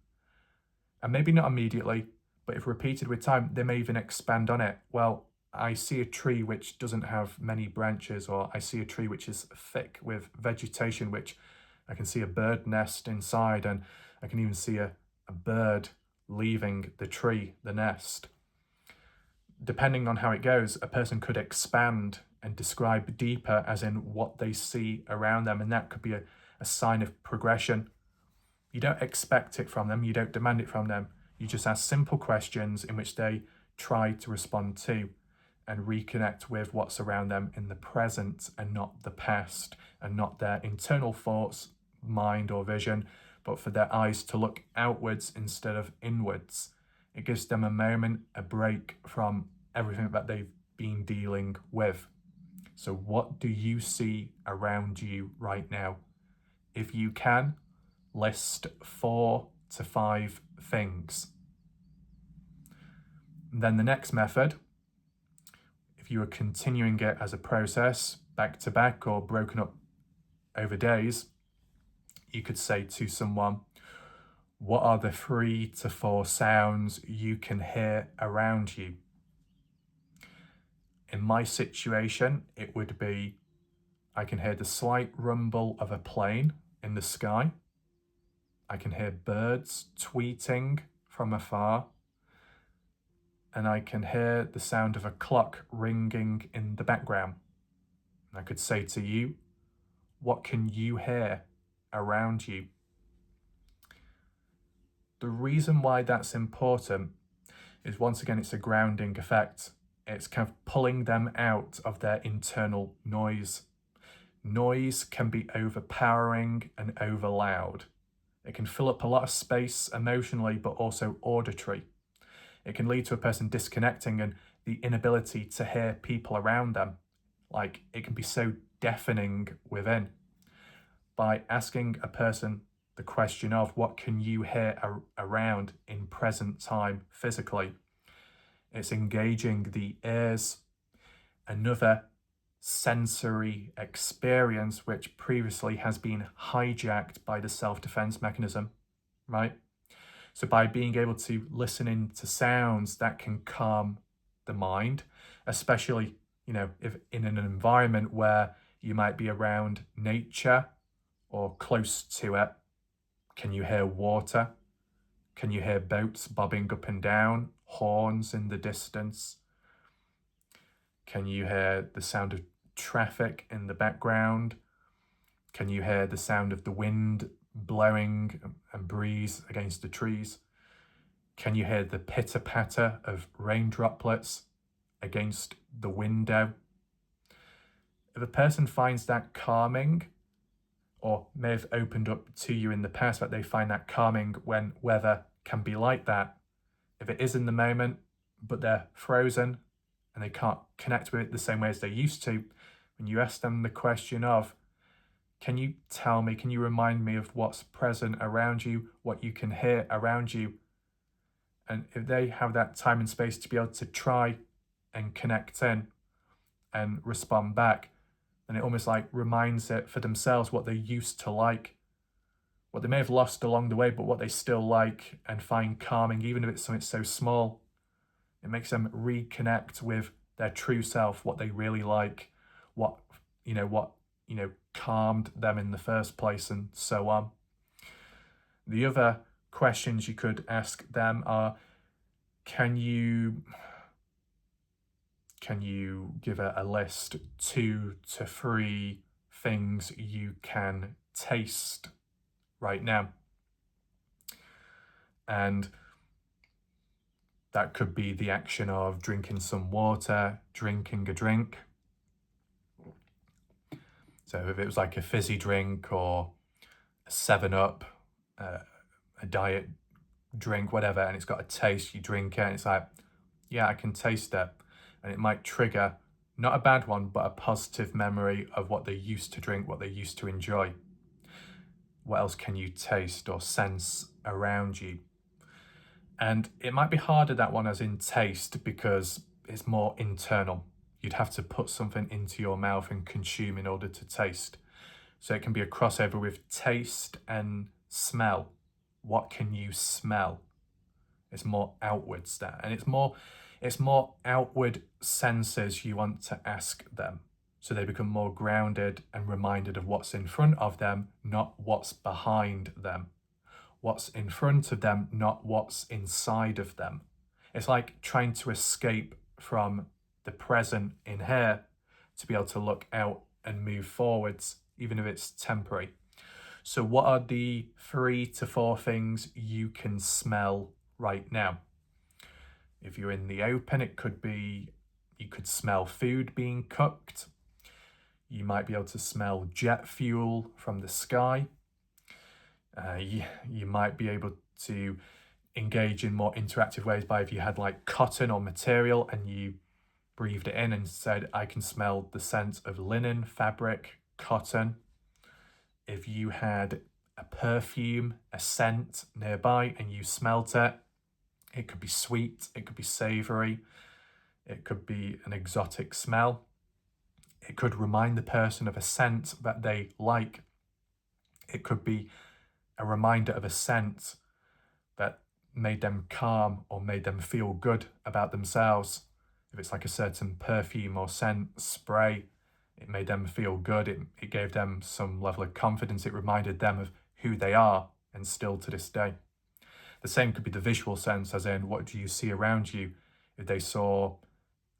And maybe not immediately, but if repeated with time, they may even expand on it. Well, I see a tree which doesn't have many branches, or I see a tree which is thick with vegetation, which I can see a bird nest inside, and I can even see a bird leaving the tree, the nest. Depending on how it goes, a person could expand and describe deeper as in what they see around them, and that could be a sign of progression. You don't expect it from them, you don't demand it from them, you just ask simple questions in which they try to respond to and reconnect with what's around them in the present and not the past, and not their internal thoughts, mind or vision, but for their eyes to look outwards instead of inwards. It gives them a moment, a break from everything that they've been dealing with. So what do you see around you right now? If you can, list 4 to 5 things. And then the next method, if you are continuing it as a process, back to back or broken up over days, you could say to someone, what are the 3 to 4 sounds you can hear around you? In my situation, it would be, I can hear the slight rumble of a plane in the sky. I can hear birds tweeting from afar. And I can hear the sound of a clock ringing in the background. I could say to you, what can you hear around you? The reason why that's important is, once again, it's a grounding effect. It's kind of pulling them out of their internal noise. Noise can be overpowering and over loud. It can fill up a lot of space emotionally, but also auditory. It can lead to a person disconnecting and the inability to hear people around them. Like, it can be so deafening within. By asking a person the question of what can you hear around in present time physically, it's engaging the ears, another sensory experience which previously has been hijacked by the self-defense mechanism, right? So by being able to listen into sounds, that can calm the mind, especially, if in an environment where you might be around nature or close to it. Can you hear water? Can you hear boats bobbing up and down, horns in the distance? Can you hear the sound of traffic in the background? Can you hear the sound of the wind blowing and breeze against the trees? Can you hear the pitter-patter of rain droplets against the window? If a person finds that calming, or may have opened up to you in the past that they find that calming when weather can be like that, if it is in the moment, but they're frozen and they can't connect with it the same way as they used to, when you ask them the question of, can you tell me, can you remind me of what's present around you, what you can hear around you? And if they have that time and space to be able to try and connect in and respond back, then it almost like reminds it for themselves what they used to like. what they may have lost along the way, but what they still like and find calming, even if it's something so small. It makes them reconnect with their true self, what they really like, what calmed them in the first place, and so on. The other questions you could ask them are, can you give a list 2 to 3 things you can taste right now? And that could be the action of drinking some water, drinking a drink. So if it was like a fizzy drink or a 7-Up, a diet drink, whatever, and it's got a taste, you drink it, and it's like, yeah, I can taste it. And it might trigger, not a bad one, but a positive memory of what they used to drink, what they used to enjoy. What else can you taste or sense around you? And it might be harder, that one, as in taste, because it's more internal. You'd have to put something into your mouth and consume in order to taste. So it can be a crossover with taste and smell. What can you smell? It's more outwards that, and it's more outward senses you want to ask them, so they become more grounded and reminded of what's in front of them, not what's behind them. What's in front of them, not what's inside of them. It's like trying to escape from the present in here to be able to look out and move forwards, even if it's temporary. So what are the 3 to 4 things you can smell right now? If you're in the open, it could be, you could smell food being cooked. You might be able to smell jet fuel from the sky. You might be able to engage in more interactive ways by, if you had like cotton or material and you breathed it in and said, I can smell the scent of linen, fabric, cotton. If you had a perfume, a scent nearby and you smelt it, it could be sweet, it could be savory, it could be an exotic smell. It could remind the person of a scent that they like. It could be a reminder of a scent that made them calm or made them feel good about themselves. If it's like a certain perfume or scent spray, it made them feel good. It gave them some level of confidence. It reminded them of who they are, and still to this day. The same could be the visual sense, as in, what do you see around you? If they saw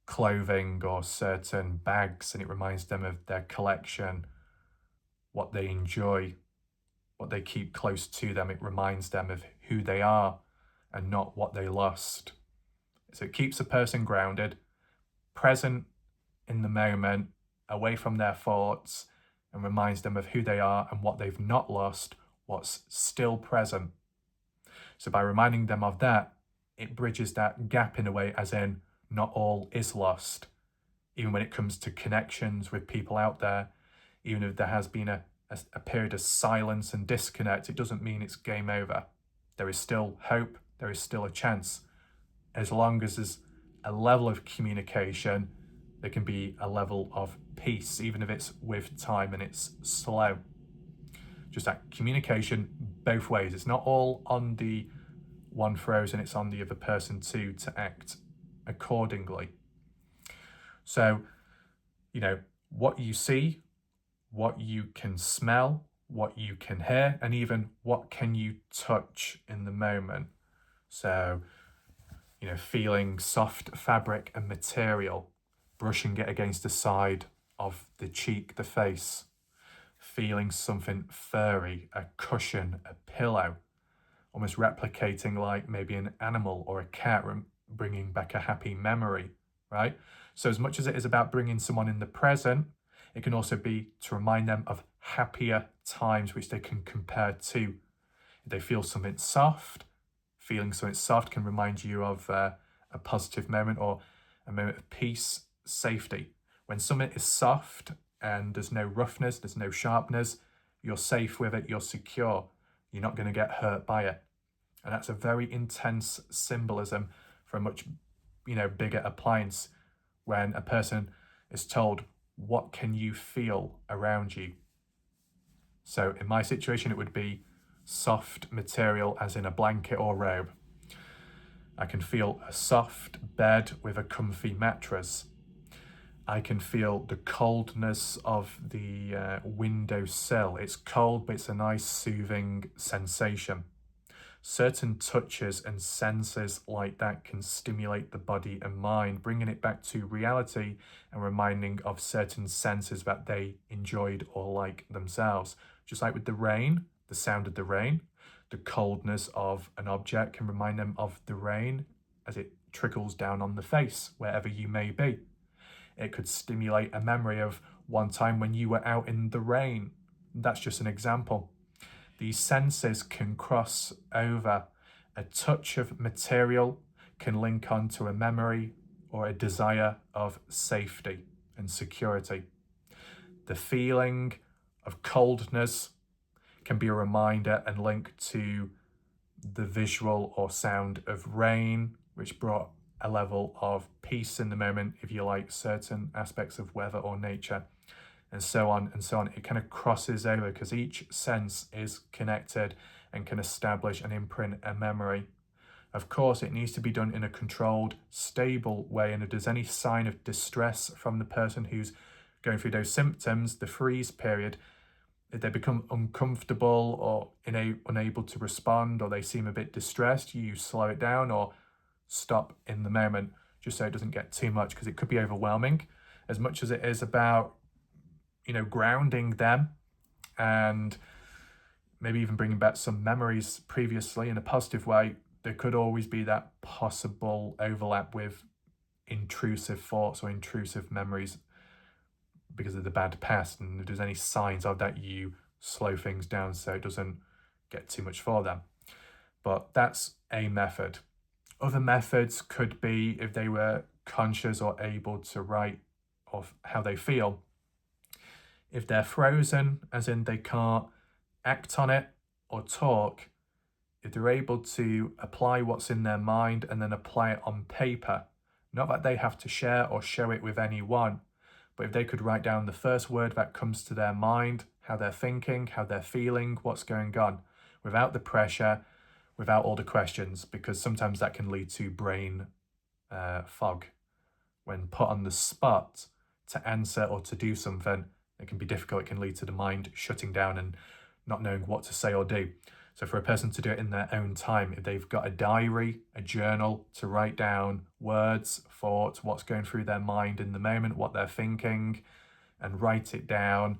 clothing or certain bags and it reminds them of their collection, what they enjoy, what they keep close to them, it reminds them of who they are and not what they lost. So it keeps a person grounded, present in the moment, away from their thoughts, and reminds them of who they are and what they've not lost, what's still present. So by reminding them of that, it bridges that gap in a way, as in, not all is lost. Even when it comes to connections with people out there, even if there has been a period of silence and disconnect, it doesn't mean it's game over. There is still hope, there is still a chance. As long as there's a level of communication, there can be a level of peace, even if it's with time and it's slow. Just that communication both ways. It's not all on the one throws and it's on the other person too to act accordingly. So, what you see, what you can smell, what you can hear, and even what can you touch in the moment. So, feeling soft fabric and material, brushing it against the side of the cheek, the face, feeling something furry, a cushion, a pillow, almost replicating like maybe an animal or a cat, bringing back a happy memory, right? So as much as it is about bringing someone in the present, it can also be to remind them of happier times which they can compare to. If they feel something soft, feeling something soft can remind you of a positive moment or a moment of peace, safety. When something is soft and there's no roughness, there's no sharpness, you're safe with it, you're secure. You're not going to get hurt by it. And that's a very intense symbolism for a much, bigger appliance when a person is told, what can you feel around you? So in my situation, it would be soft material as in a blanket or robe. I can feel a soft bed with a comfy mattress. I can feel the coldness of the windowsill. It's cold, but it's a nice soothing sensation. Certain touches and senses like that can stimulate the body and mind, bringing it back to reality and reminding of certain senses that they enjoyed or like themselves. Just like with the rain, the sound of the rain, the coldness of an object can remind them of the rain as it trickles down on the face, wherever you may be. It could stimulate a memory of one time when you were out in the rain. That's just an example. These senses can cross over. A touch of material can link onto a memory or a desire of safety and security. The feeling of coldness can be a reminder and link to the visual or sound of rain, which brought a level of peace in the moment, if you like, certain aspects of weather or nature, and so on and so on. It kind of crosses over because each sense is connected and can establish and imprint a memory. Of course, it needs to be done in a controlled, stable way, and if there's any sign of distress from the person who's going through those symptoms, the freeze period, if they become uncomfortable or unable to respond, or they seem a bit distressed, you slow it down or stop in the moment, just so it doesn't get too much, because it could be overwhelming. As much as it is about, grounding them and maybe even bringing back some memories previously in a positive way, there could always be that possible overlap with intrusive thoughts or intrusive memories because of the bad past. And if there's any signs of that, you slow things down so it doesn't get too much for them. But that's a method. Other methods could be if they were conscious or able to write of how they feel. If they're frozen, as in they can't act on it or talk, if they're able to apply what's in their mind and then apply it on paper, not that they have to share or show it with anyone, but if they could write down the first word that comes to their mind, how they're thinking, how they're feeling, what's going on, without the pressure, without all the questions, because sometimes that can lead to brain fog. When put on the spot to answer or to do something, it can be difficult. It can lead to the mind shutting down and not knowing what to say or do. So for a person to do it in their own time, if they've got a diary, a journal to write down words, thoughts, what's going through their mind in the moment, what they're thinking, and write it down.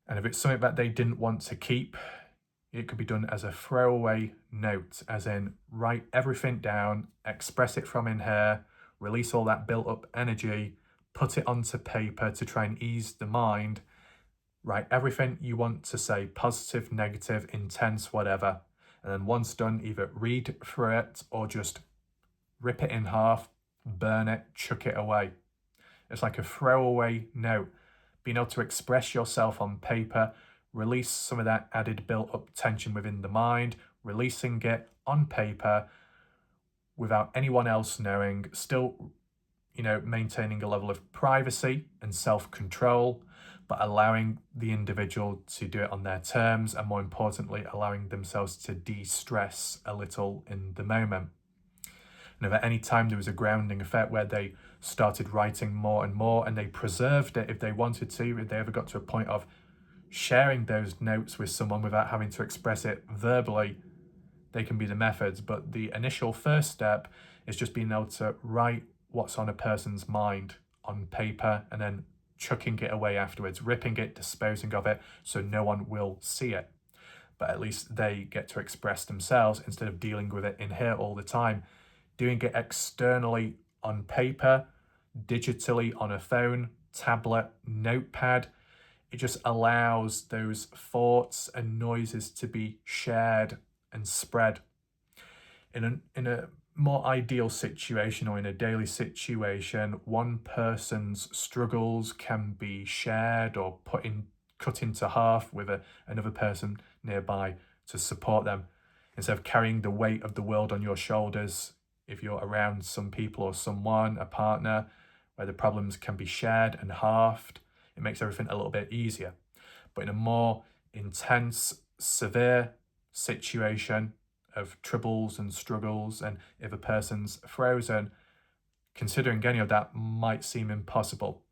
And if it's something that they didn't want to keep, it could be done as a throwaway note, as in write everything down, express it from in here, release all that built up energy, put it onto paper to try and ease the mind. Write everything you want to say, positive, negative, intense, whatever. And then once done, either read through it or just rip it in half, burn it, chuck it away. It's like a throwaway note. Being able to express yourself on paper, release some of that added built-up tension within the mind, releasing it on paper without anyone else knowing, still, maintaining a level of privacy and self-control, but allowing the individual to do it on their terms, and more importantly, allowing themselves to de-stress a little in the moment. And if at any time there was a grounding effect where they started writing more and more, and they preserved it if they wanted to, if they ever got to a point of sharing those notes with someone without having to express it verbally, they can be the methods. But the initial first step is just being able to write what's on a person's mind on paper and then chucking it away afterwards, ripping it, disposing of it, so no one will see it. But at least they get to express themselves instead of dealing with it in here all the time. Doing it externally on paper, digitally on a phone, tablet, notepad, it just allows those thoughts and noises to be shared and spread. In a more ideal situation or in a daily situation, one person's struggles can be shared or cut into half with another person nearby to support them. Instead of carrying the weight of the world on your shoulders, if you're around some people or someone, a partner, where the problems can be shared and halved, it makes everything a little bit easier. But in a more intense severe situation of troubles and struggles, and if a person's frozen, considering any of that might seem impossible.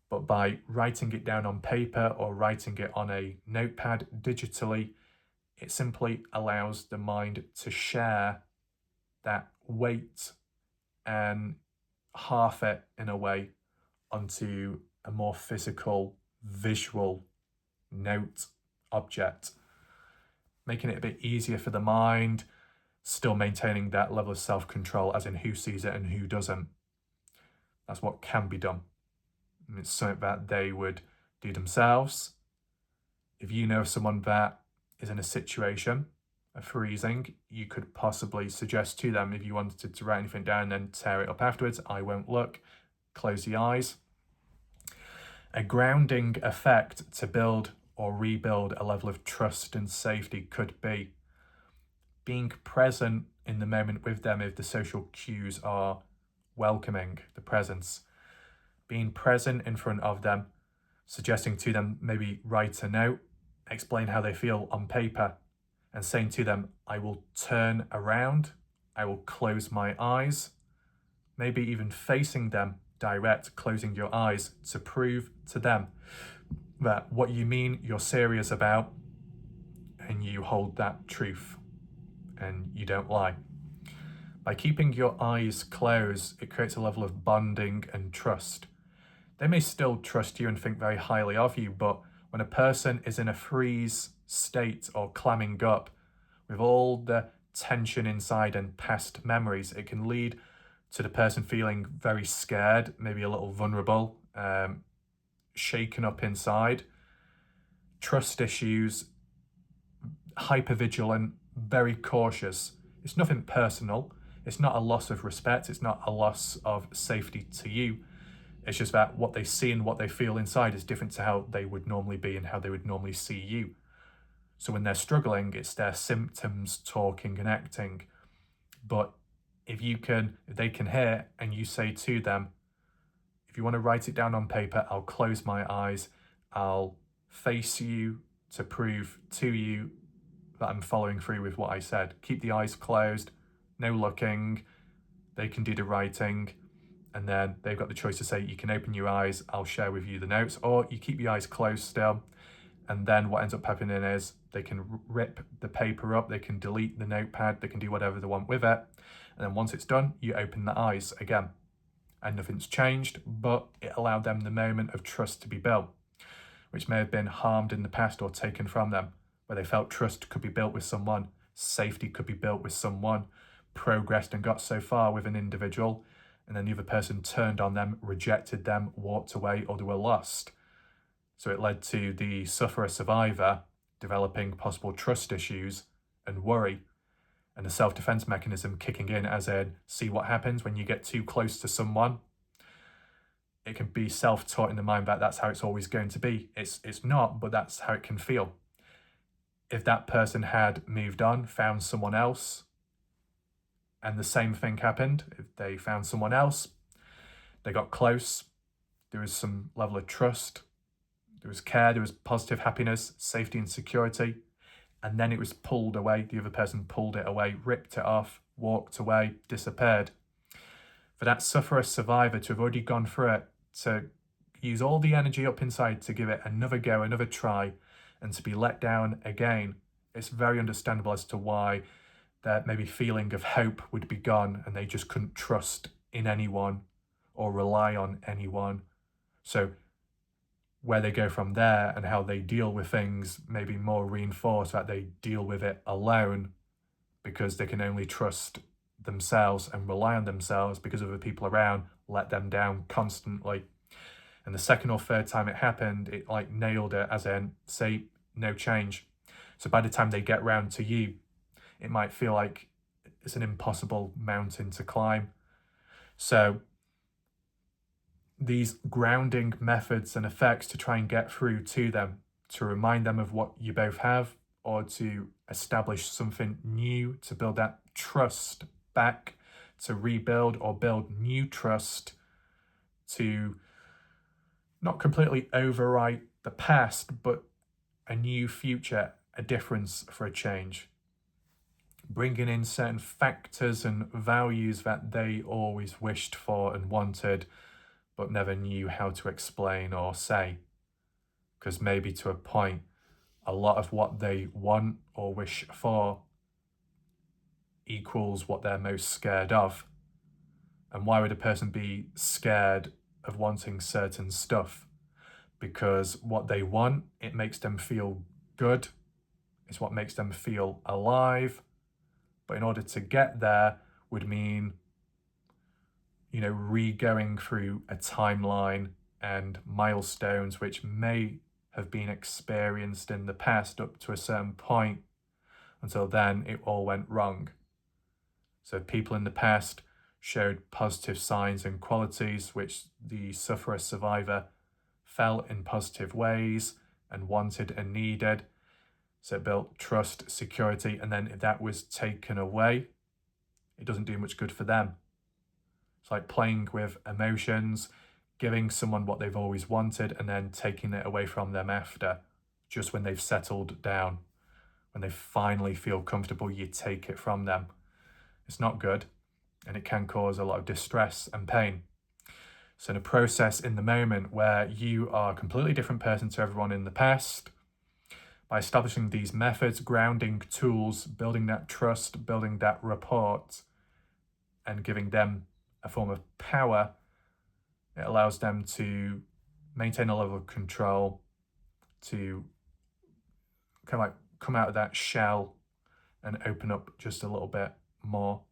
But by writing it down on paper or writing it on a notepad digitally, it simply allows the mind to share that weight and half it in a way onto a more physical, visual note object, making it a bit easier for the mind, still maintaining that level of self-control, as in who sees it and who doesn't. That's what can be done. And it's something that they would do themselves. If you know someone that is in a situation of freezing, you could possibly suggest to them, if you wanted to write anything down and then tear it up afterwards, I won't look, close the eyes. A grounding effect to build or rebuild a level of trust and safety could be being present in the moment with them if the social cues are welcoming the presence. Being present in front of them, suggesting to them maybe write a note, explain how they feel on paper, and saying to them, I will turn around, I will close my eyes, maybe even facing them direct, closing your eyes to prove to them that what you mean you're serious about and you hold that truth and you don't lie. By keeping your eyes closed, it creates a level of bonding and trust. They may still trust you and think very highly of you, but when a person is in a freeze state or clamming up with all the tension inside and past memories, it can lead to the person feeling very scared, maybe a little vulnerable, shaken up inside, trust issues, hypervigilant, very cautious. It's nothing personal. It's not a loss of respect. It's not a loss of safety to you. It's just that what they see and what they feel inside is different to how they would normally be and how they would normally see you. So when they're struggling, it's their symptoms talking and acting. But if they can hear and you say to them, if you want to write it down on paper, I'll close my eyes. I'll face you to prove to you that I'm following through with what I said. Keep the eyes closed, no looking. They can do the writing. And then they've got the choice to say, you can open your eyes, I'll share with you the notes, or you keep your eyes closed still. And then what ends up happening is they can rip the paper up, they can delete the notepad, they can do whatever they want with it. And then once it's done, you open the eyes again. And nothing's changed, but it allowed them the moment of trust to be built, which may have been harmed in the past or taken from them, where they felt trust could be built with someone, safety could be built with someone, progressed and got so far with an individual, and then the other person turned on them, rejected them, walked away, or they were lost. So it led to the sufferer-survivor developing possible trust issues and worry, and the self-defense mechanism kicking in, as in, see what happens when you get too close to someone. It can be self-taught in the mind that that's how it's always going to be. It's not, but that's how it can feel. If that person had moved on, found someone else, and the same thing happened, if they found someone else, they got close, there was some level of trust, there was care, there was positive happiness, safety and security, and then it was pulled away, the other person pulled it away, ripped it off, walked away, disappeared. For that sufferer-survivor to have already gone through it, to use all the energy up inside to give it another go, another try, and to be let down again, it's very understandable as to why that maybe feeling of hope would be gone and they just couldn't trust in anyone or rely on anyone. So where they go from there and how they deal with things may be more reinforced that they deal with it alone because they can only trust themselves and rely on themselves because other people around let them down constantly. And the second or third time it happened, it like nailed it, as in, say, no change. So by the time they get round to you, it might feel like it's an impossible mountain to climb. So these grounding methods and effects to try and get through to them, to remind them of what you both have, or to establish something new, to build that trust back, to rebuild or build new trust, to not completely overwrite the past, but a new future, a difference for a change, bringing in certain factors and values that they always wished for and wanted, but never knew how to explain or say. Because maybe to a point, a lot of what they want or wish for equals what they're most scared of. And why would a person be scared of wanting certain stuff? Because what they want, it makes them feel good. It's what makes them feel alive. But in order to get there would mean, re-going through a timeline and milestones which may have been experienced in the past up to a certain point. Until then, it all went wrong. So people in the past showed positive signs and qualities which the sufferer survivor felt in positive ways and wanted and needed. So it built trust, security, and then if that was taken away, it doesn't do much good for them. It's like playing with emotions, giving someone what they've always wanted and then taking it away from them after, just when they've settled down. When they finally feel comfortable, you take it from them. It's not good, and it can cause a lot of distress and pain. So in a process in the moment where you are a completely different person to everyone in the past, by establishing these methods, grounding tools, building that trust, building that rapport, and giving them a form of power, it allows them to maintain a level of control, to kind of like come out of that shell and open up just a little bit more.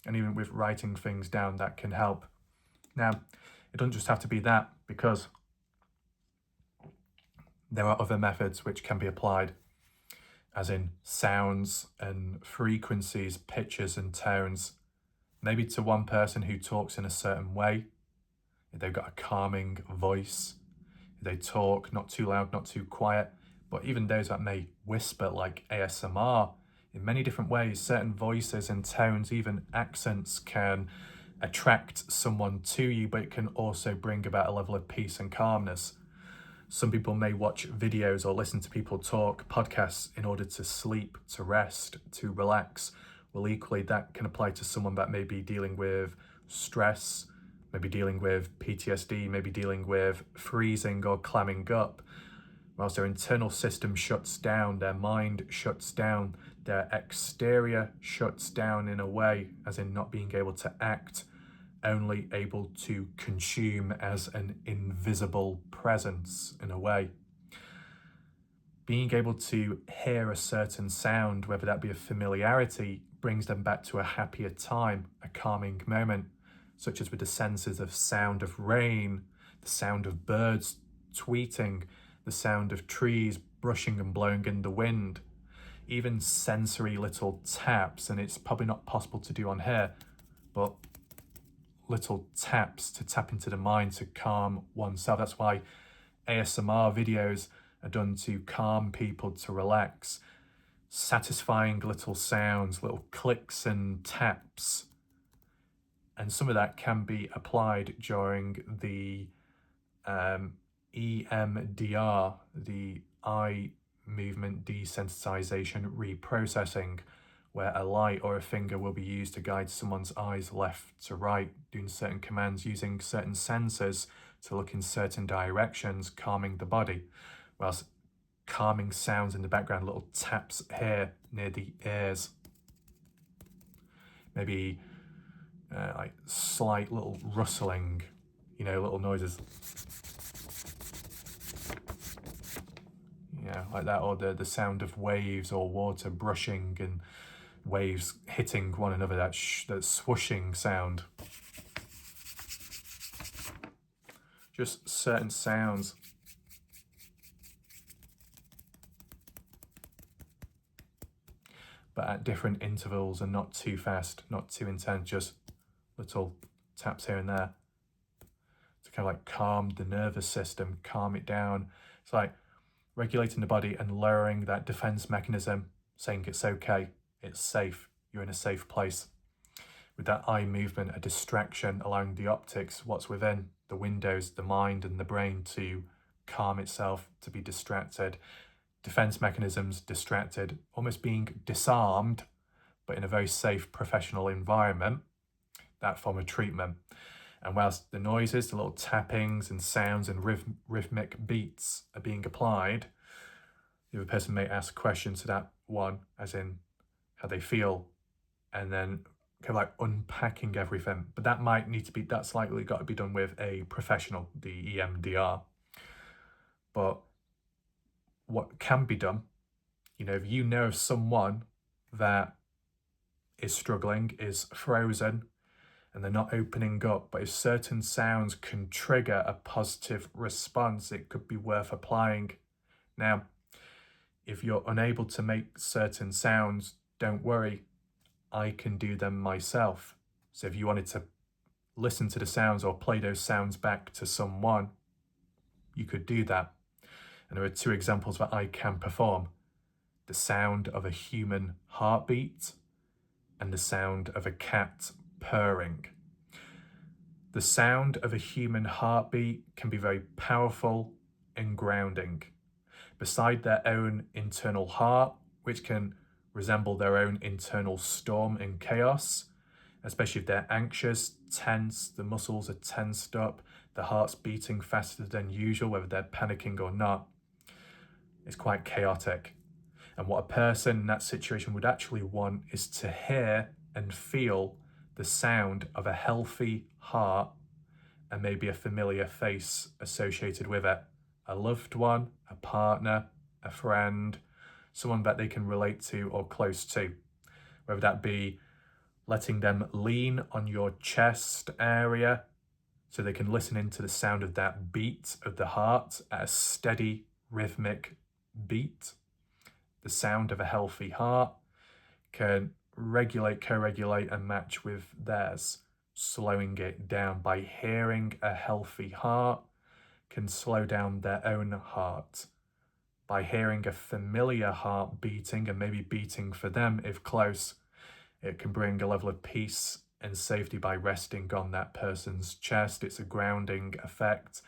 And even with writing things down, that can help. Now, it doesn't just have to be that, because there are other methods which can be applied, as in sounds and frequencies, pitches and tones. Maybe to one person who talks in a certain way, if they've got a calming voice, if they talk not too loud, not too quiet, but even those that may whisper like ASMR, in many different ways, certain voices and tones, even accents, can attract someone to you, but it can also bring about a level of peace and calmness. Some people may watch videos or listen to people talk, podcasts, in order to sleep, to rest, to relax. Well, equally, that can apply to someone that may be dealing with stress, maybe dealing with PTSD, maybe dealing with freezing or clamming up. Whilst their internal system shuts down, their mind shuts down, their exterior shuts down in a way, as in not being able to act, only able to consume as an invisible presence in a way. Being able to hear a certain sound, whether that be a familiarity, brings them back to a happier time, a calming moment, such as with the senses of sound of rain, the sound of birds tweeting, the sound of trees brushing and blowing in the wind, even sensory little taps, and it's probably not possible to do on here, but little taps to tap into the mind to calm oneself. That's why ASMR videos are done to calm people, to relax. Satisfying little sounds, little clicks and taps. And some of that can be applied during the EMDR, the eye movement desensitization reprocessing, where a light or a finger will be used to guide someone's eyes left to right, doing certain commands, using certain sensors to look in certain directions, calming the body, whilst calming sounds in the background, little taps here near the ears. Maybe like slight little rustling, little noises. Like that, or the sound of waves or water brushing and waves hitting one another, that swooshing sound. Just certain sounds. But at different intervals and not too fast, not too intense, just little taps here and there to kind of like calm the nervous system, calm it down. It's like regulating the body and lowering that defense mechanism, saying it's okay, it's safe, you're in a safe place. With that eye movement, a distraction, allowing the optics, what's within the windows, the mind and the brain, to calm itself, to be distracted, defense mechanisms distracted, almost being disarmed, but in a very safe professional environment, that form of treatment. And whilst the noises, the little tappings and sounds and rhythmic beats are being applied, the other person may ask questions to that one, as in how they feel, and then kind of like unpacking everything. But that might need to be, that's likely got to be done with a professional, the EMDR. But what can be done, if you know of someone that is struggling, is frozen, and they're not opening up, but if certain sounds can trigger a positive response, it could be worth applying. Now, if you're unable to make certain sounds, don't worry, I can do them myself. So if you wanted to listen to the sounds or play those sounds back to someone, you could do that. And there are 2 examples that I can perform: the sound of a human heartbeat and the sound of a cat purring. The sound of a human heartbeat can be very powerful and grounding. Beside their own internal heart, which can resemble their own internal storm and chaos, especially if they're anxious, tense, the muscles are tensed up, the heart's beating faster than usual, whether they're panicking or not. It's quite chaotic. And what a person in that situation would actually want is to hear and feel the sound of a healthy heart and maybe a familiar face associated with it. A loved one, a partner, a friend, someone that they can relate to or close to. Whether that be letting them lean on your chest area so they can listen into the sound of that beat of the heart at a steady rhythmic beat. The sound of a healthy heart can regulate, co-regulate and match with theirs, slowing it down. By hearing a healthy heart can slow down their own heart. By hearing a familiar heart beating, and maybe beating for them if close, it can bring a level of peace and safety by resting on that person's chest. It's a grounding effect.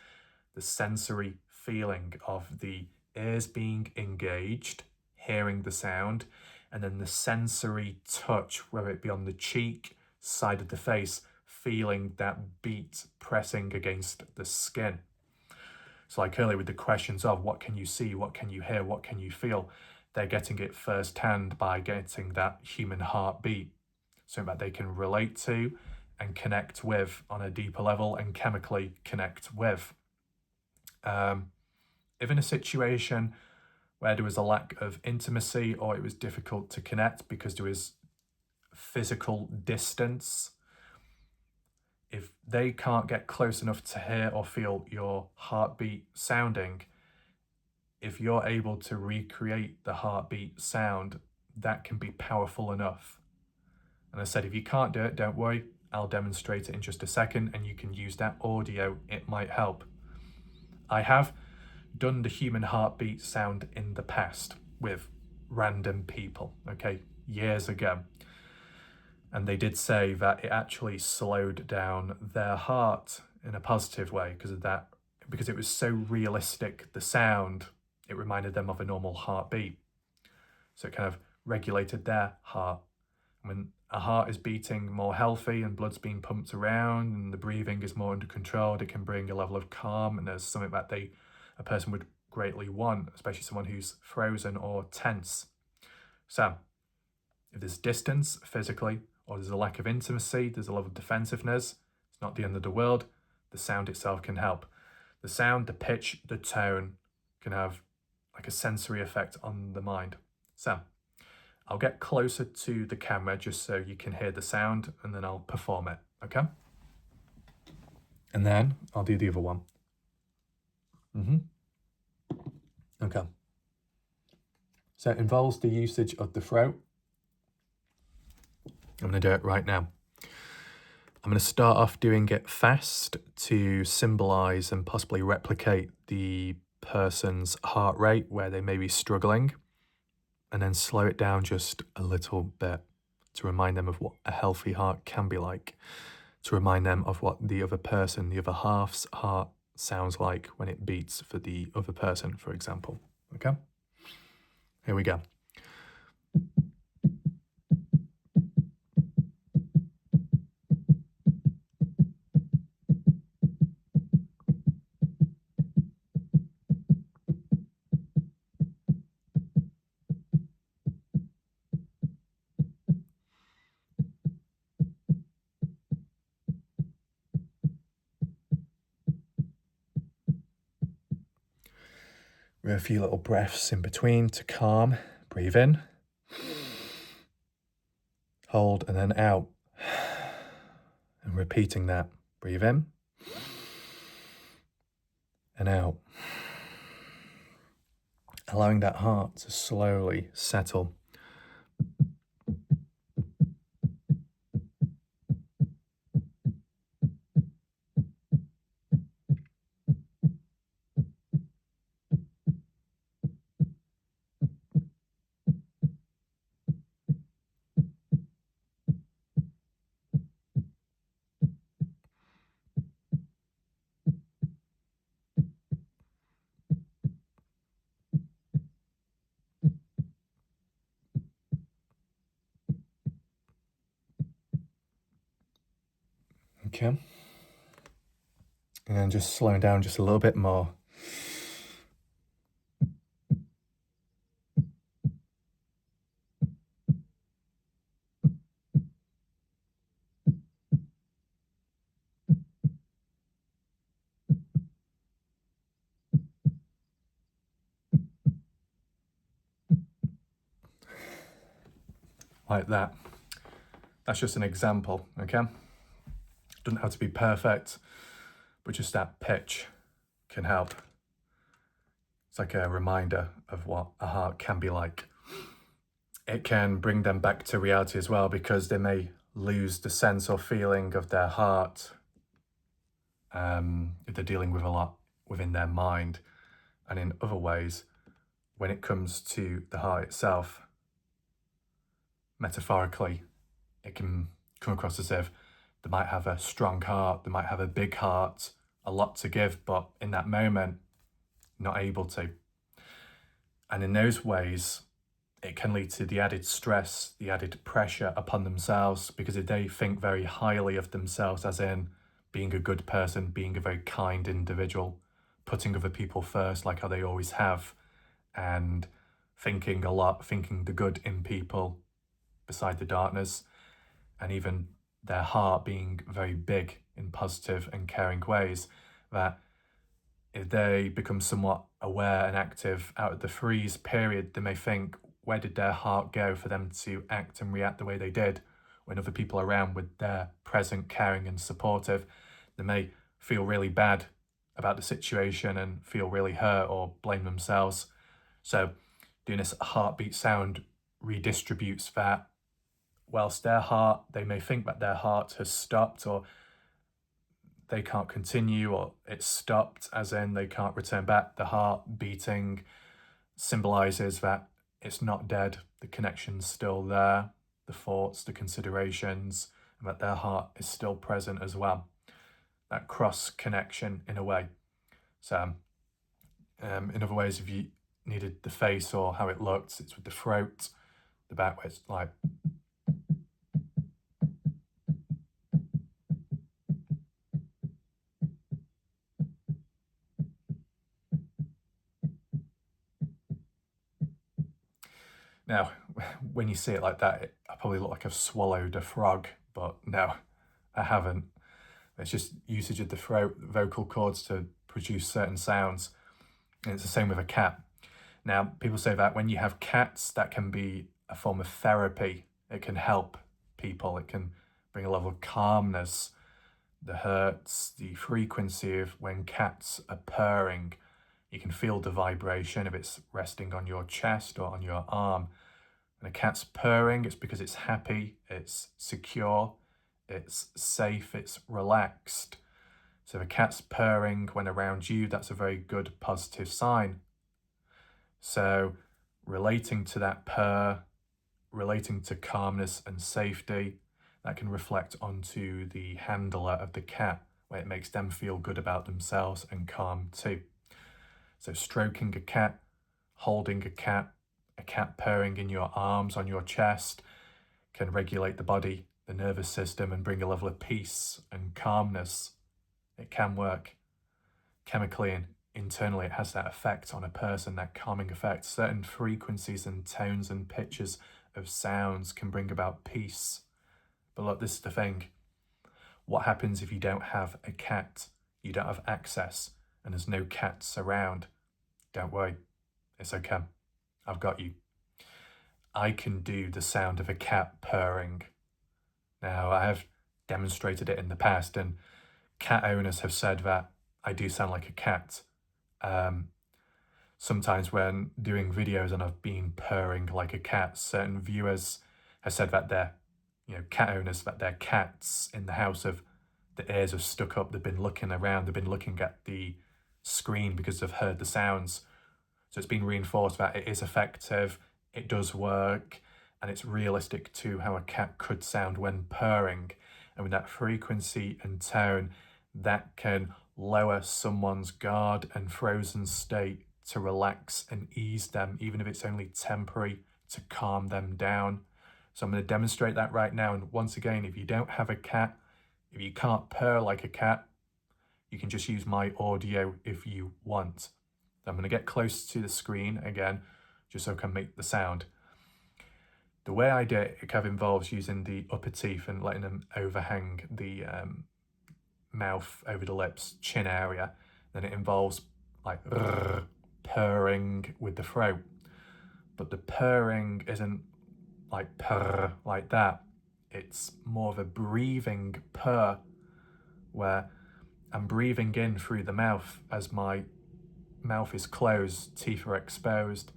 The sensory feeling of the ears being engaged, hearing the sound, and then the sensory touch, whether it be on the cheek, side of the face, feeling that beat pressing against the skin. So like earlier with the questions of what can you see, what can you hear, what can you feel, they're getting it firsthand by getting that human heartbeat, something that they can relate to and connect with on a deeper level and chemically connect with. If in a situation where there was a lack of intimacy or it was difficult to connect because there was physical distance, if they can't get close enough to hear or feel your heartbeat sounding, if you're able to recreate the heartbeat sound, that can be powerful enough. And I said, if you can't do it, don't worry, I'll demonstrate it in just a second and you can use that audio, it might help. I have done the human heartbeat sound in the past with random people, okay, years ago. And they did say that it actually slowed down their heart in a positive way because of that, because it was so realistic, the sound, it reminded them of a normal heartbeat. So it kind of regulated their heart. When a heart is beating more healthy and blood's being pumped around and the breathing is more under control, it can bring a level of calm, and there's something that a person would greatly want, especially someone who's frozen or tense. So if there's distance physically, or there's a lack of intimacy, there's a level of defensiveness, it's not the end of the world, the sound itself can help. The sound, the pitch, the tone can have like a sensory effect on the mind. So I'll get closer to the camera just so you can hear the sound and then I'll perform it, okay? And then I'll do the other one. Okay. So it involves the usage of the throat. I'm going to do it right now. I'm going to start off doing it fast to symbolize and possibly replicate the person's heart rate where they may be struggling, and then slow it down just a little bit to remind them of what a healthy heart can be like, to remind them of what the other person, the other half's heart sounds like when it beats for the other person, for example. Okay? Here we go. With a few little breaths in between to calm. Breathe in. Hold and then out. And repeating that. Breathe in. And out. Allowing that heart to slowly settle. Okay. And then just slowing down just a little bit more. Like that. That's just an example, okay? Doesn't have to be perfect, but just that pitch can help. It's like a reminder of what a heart can be like. It can bring them back to reality as well, because they may lose the sense or feeling of their heart if they're dealing with a lot within their mind. And in other ways, when it comes to the heart itself, metaphorically, it can come across as if they might have a strong heart, they might have a big heart, a lot to give, but in that moment, not able to. And in those ways, it can lead to the added stress, the added pressure upon themselves, because if they think very highly of themselves, as in being a good person, being a very kind individual, putting other people first like how they always have, and thinking a lot, thinking the good in people beside the darkness, and even their heart being very big in positive and caring ways, that if they become somewhat aware and active out of the freeze period, they may think, where did their heart go for them to act and react the way they did when other people are around with their present, caring and supportive? They may feel really bad about the situation and feel really hurt or blame themselves. So doing this heartbeat sound redistributes that. Whilst their heart, they may think that their heart has stopped, or they can't continue, or it's stopped, as in they can't return back. The heart beating symbolizes that it's not dead, the connection's still there, the thoughts, the considerations, and that their heart is still present as well. That cross connection in a way. So in other ways, if you needed the face or how it looked, it's with the throat, the back where it's like. Now, when you see it like that, I probably look like I've swallowed a frog, but no, I haven't. It's just usage of the throat, vocal cords to produce certain sounds. And it's the same with a cat. Now, people say that when you have cats, that can be a form of therapy. It can help people. It can bring a level of calmness. The hertz, the frequency of when cats are purring, you can feel the vibration if it's resting on your chest or on your arm. And a cat's purring, it's because it's happy, it's secure, it's safe, it's relaxed. So if a cat's purring when around you, that's a very good positive sign. So relating to that purr, relating to calmness and safety, that can reflect onto the handler of the cat, where it makes them feel good about themselves and calm too. So stroking a cat, holding a cat, A cat purring in your arms, on your chest, can regulate the body, the nervous system, and bring a level of peace and calmness. It can work. Chemically and internally, it has that effect on a person, that calming effect. Certain frequencies and tones and pitches of sounds can bring about peace. But look, this is the thing. What happens if you don't have a cat? You don't have access, and there's no cats around. Don't worry, it's okay. I've got you. I can do the sound of a cat purring. Now, I have demonstrated it in the past, and cat owners have said that I do sound like a cat. Sometimes when doing videos and I've been purring like a cat, certain viewers have said that they're, cat owners, that their cats in the house the ears have stuck up, they've been looking around, they've been looking at the screen because they've heard the sounds. So it's been reinforced that it is effective, it does work, and it's realistic to how a cat could sound when purring. And with that frequency and tone, that can lower someone's guard and frozen state to relax and ease them, even if it's only temporary, to calm them down. So I'm going to demonstrate that right now. And once again, if you don't have a cat, if you can't purr like a cat, you can just use my audio if you want. I'm going to get close to the screen again, just so I can make the sound. The way I do it, kind of involves using the upper teeth and letting them overhang the mouth over the lips, chin area. Then it involves like purring with the throat. But the purring isn't like purr like that. It's more of a breathing purr, where I'm breathing in through the mouth as my mouth is closed, teeth are exposed,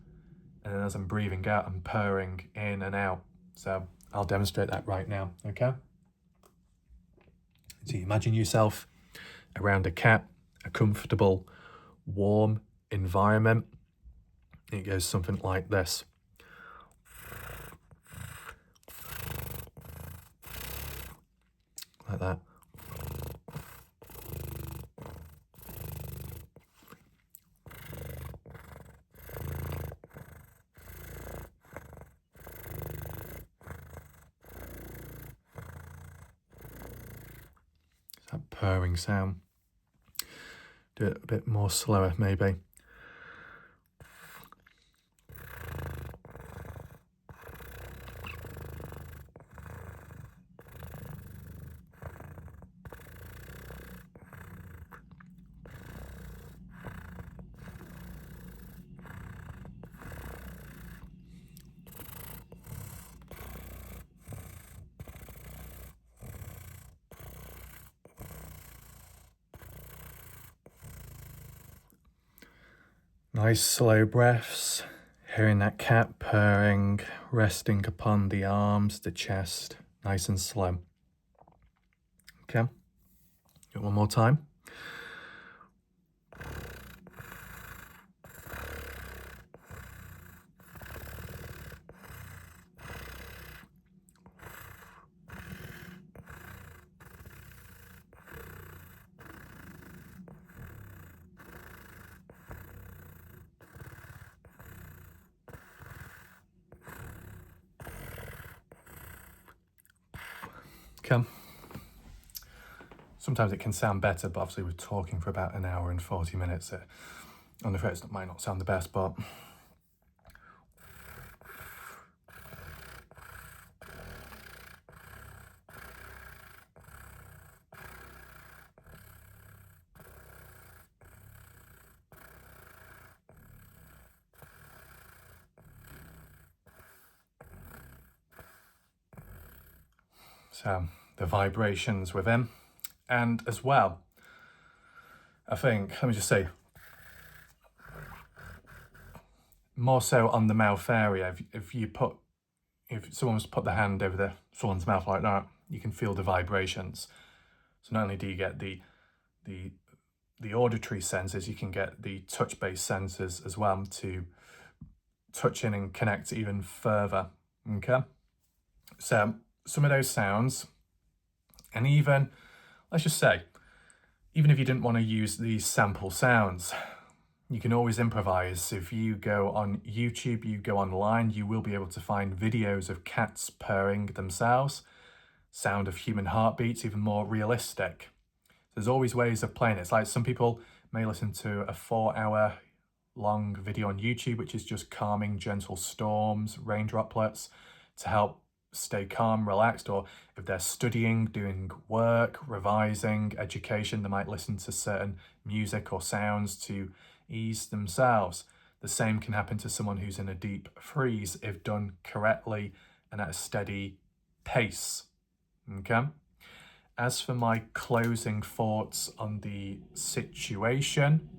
and then as I'm breathing out, I'm purring in and out. So I'll demonstrate that right now, okay? So you imagine yourself around a cat, a comfortable, warm environment. It goes something like this. Like that. That purring sound. Do it a bit more slower, maybe. Nice slow breaths, hearing that cat purring, resting upon the arms, the chest, nice and slow. Okay, do it one more time. Okay. Sometimes it can sound better, but obviously we're talking for about an hour and 40 minutes. I'm afraid it might not sound the best, but so the vibrations within. And as well, I think, let me just say, more so on the mouth area, if someone's put their hand over someone's mouth like that, you can feel the vibrations. So not only do you get the auditory senses, you can get the touch-based senses as well to touch in and connect even further, okay? So some of those sounds, and even, let's just say, even if you didn't want to use these sample sounds, You can always improvise. If you go on YouTube, you go online, you will be able to find videos of cats purring themselves, sound of human heartbeats, even more realistic. There's always ways of playing it. It's like some people may listen to a 4-hour long video on YouTube, which is just calming, gentle storms, rain droplets to help stay calm, relaxed, or if they're studying, doing work, revising, education, they might listen to certain music or sounds to ease themselves. The same can happen to someone who's in a deep freeze if done correctly and at a steady pace. Okay? As for my closing thoughts on the situation,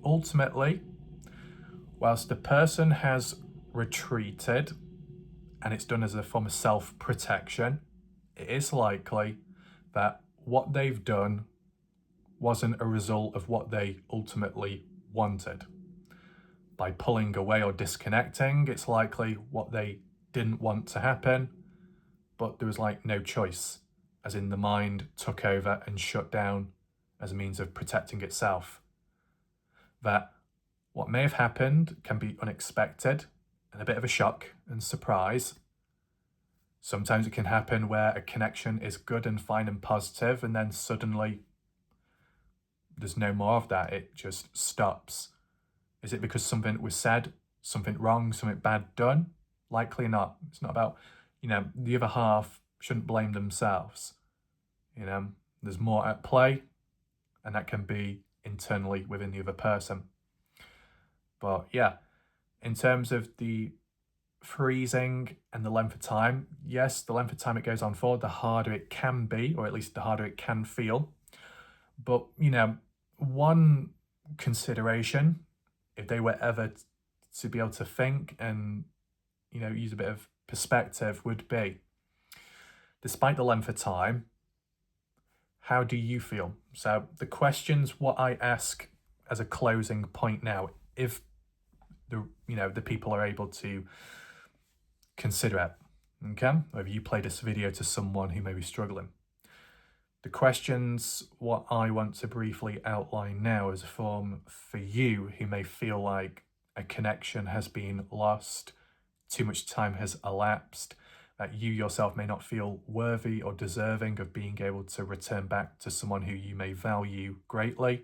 ultimately, whilst the person has retreated and it's done as a form of self-protection, it is likely that what they've done wasn't a result of what they ultimately wanted. By pulling away or disconnecting, it's likely what they didn't want to happen, but there was like no choice, as in the mind took over and shut down as a means of protecting itself. That what may have happened can be unexpected and a bit of a shock and surprise. Sometimes it can happen where a connection is good and fine and positive, and then suddenly there's no more of that. It just stops. Is it because something was said, something wrong, something bad done? Likely not. It's not about, the other half shouldn't blame themselves. There's more at play, and that can be internally within the other person. But yeah, in terms of the freezing and the length of time, yes, the length of time it goes on for, the harder it can be, or at least the harder it can feel. But, one consideration, if they were ever to be able to think and, use a bit of perspective, would be, despite the length of time, how do you feel? So the questions, what I ask as a closing point now, if the people are able to consider it, okay? Or if you play this video to someone who may be struggling. The questions, what I want to briefly outline now is a form for you who may feel like a connection has been lost, too much time has elapsed, that you yourself may not feel worthy or deserving of being able to return back to someone who you may value greatly.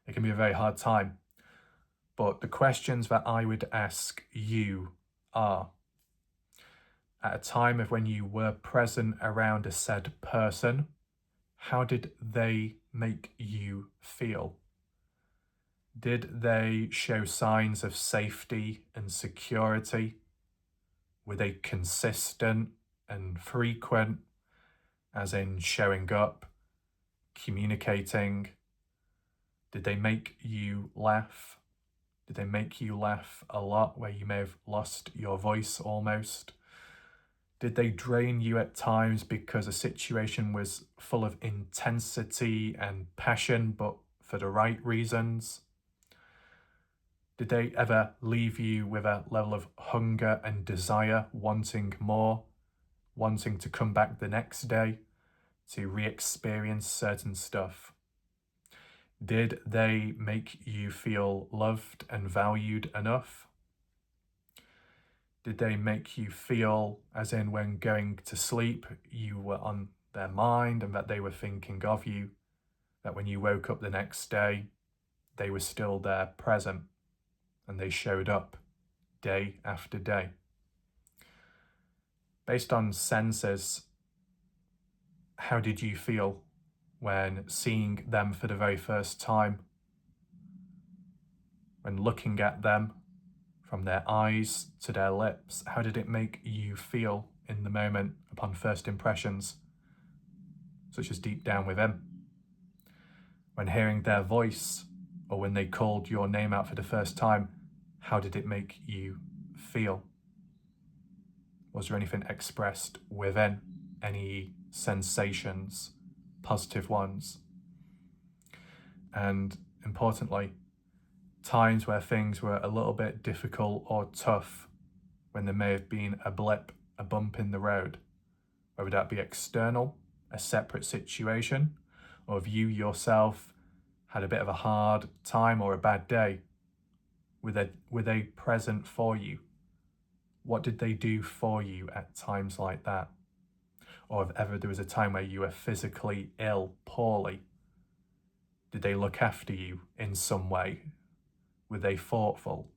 It can be a very hard time. But the questions that I would ask you are, at a time of when you were present around a said person, how did they make you feel? Did they show signs of safety and security? Were they consistent and frequent, as in showing up, communicating? Did they make you laugh? Did they make you laugh a lot, where you may have lost your voice almost? Did they drain you at times because a situation was full of intensity and passion, but for the right reasons? Did they ever leave you with a level of hunger and desire, wanting more, wanting to come back the next day to re-experience certain stuff? Did they make you feel loved and valued enough? Did they make you feel, as in when going to sleep, you were on their mind and that they were thinking of you, that when you woke up the next day, they were still there present and they showed up day after day? Based on senses, how did you feel when seeing them for the very first time? When looking at them, from their eyes to their lips, how did it make you feel in the moment upon first impressions, such as deep down within? When hearing their voice, or when they called your name out for the first time, how did it make you feel? Was there anything expressed within? Any sensations, positive ones? And importantly, times where things were a little bit difficult or tough, when there may have been a blip, a bump in the road, whether that be external, a separate situation, or if you yourself had a bit of a hard time or a bad day, were they present for you? What did they do for you at times like that? Or if ever there was a time where you were physically ill, poorly, did they look after you in some way? Were they thoughtful?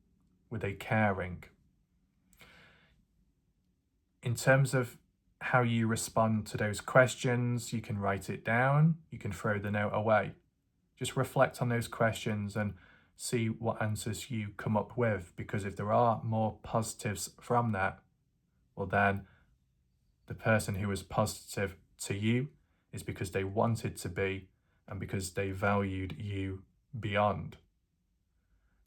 Were they caring? In terms of how you respond to those questions, you can write it down, you can throw the note away. Just reflect on those questions and see what answers you come up with, because if there are more positives from that, well then the person who was positive to you is because they wanted to be and because they valued you beyond.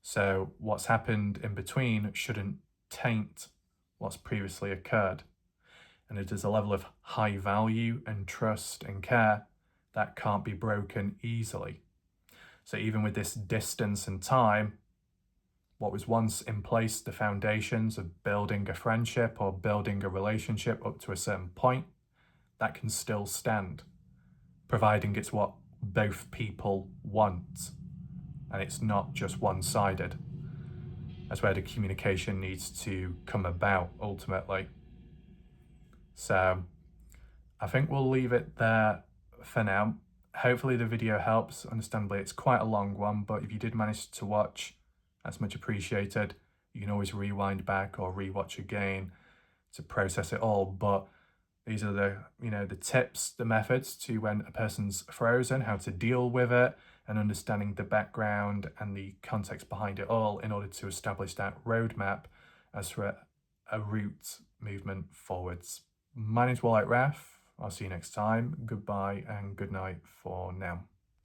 So what's happened in between shouldn't taint what's previously occurred. And it is a level of high value and trust and care that can't be broken easily. So even with this distance and time, what was once in place, the foundations of building a friendship or building a relationship up to a certain point, that can still stand, providing it's what both people want and it's not just one-sided. That's where the communication needs to come about ultimately. So I think we'll leave it there for now. Hopefully the video helps. Understandably, it's quite a long one, but if you did manage to watch, that's much appreciated. You can always rewind back or rewatch again to process it all. But these are the tips, the methods to when a person's frozen, how to deal with it, and understanding the background and the context behind it all in order to establish that roadmap as for a route movement forwards. My name's Wallite Raf. I'll see you next time. Goodbye and good night for now.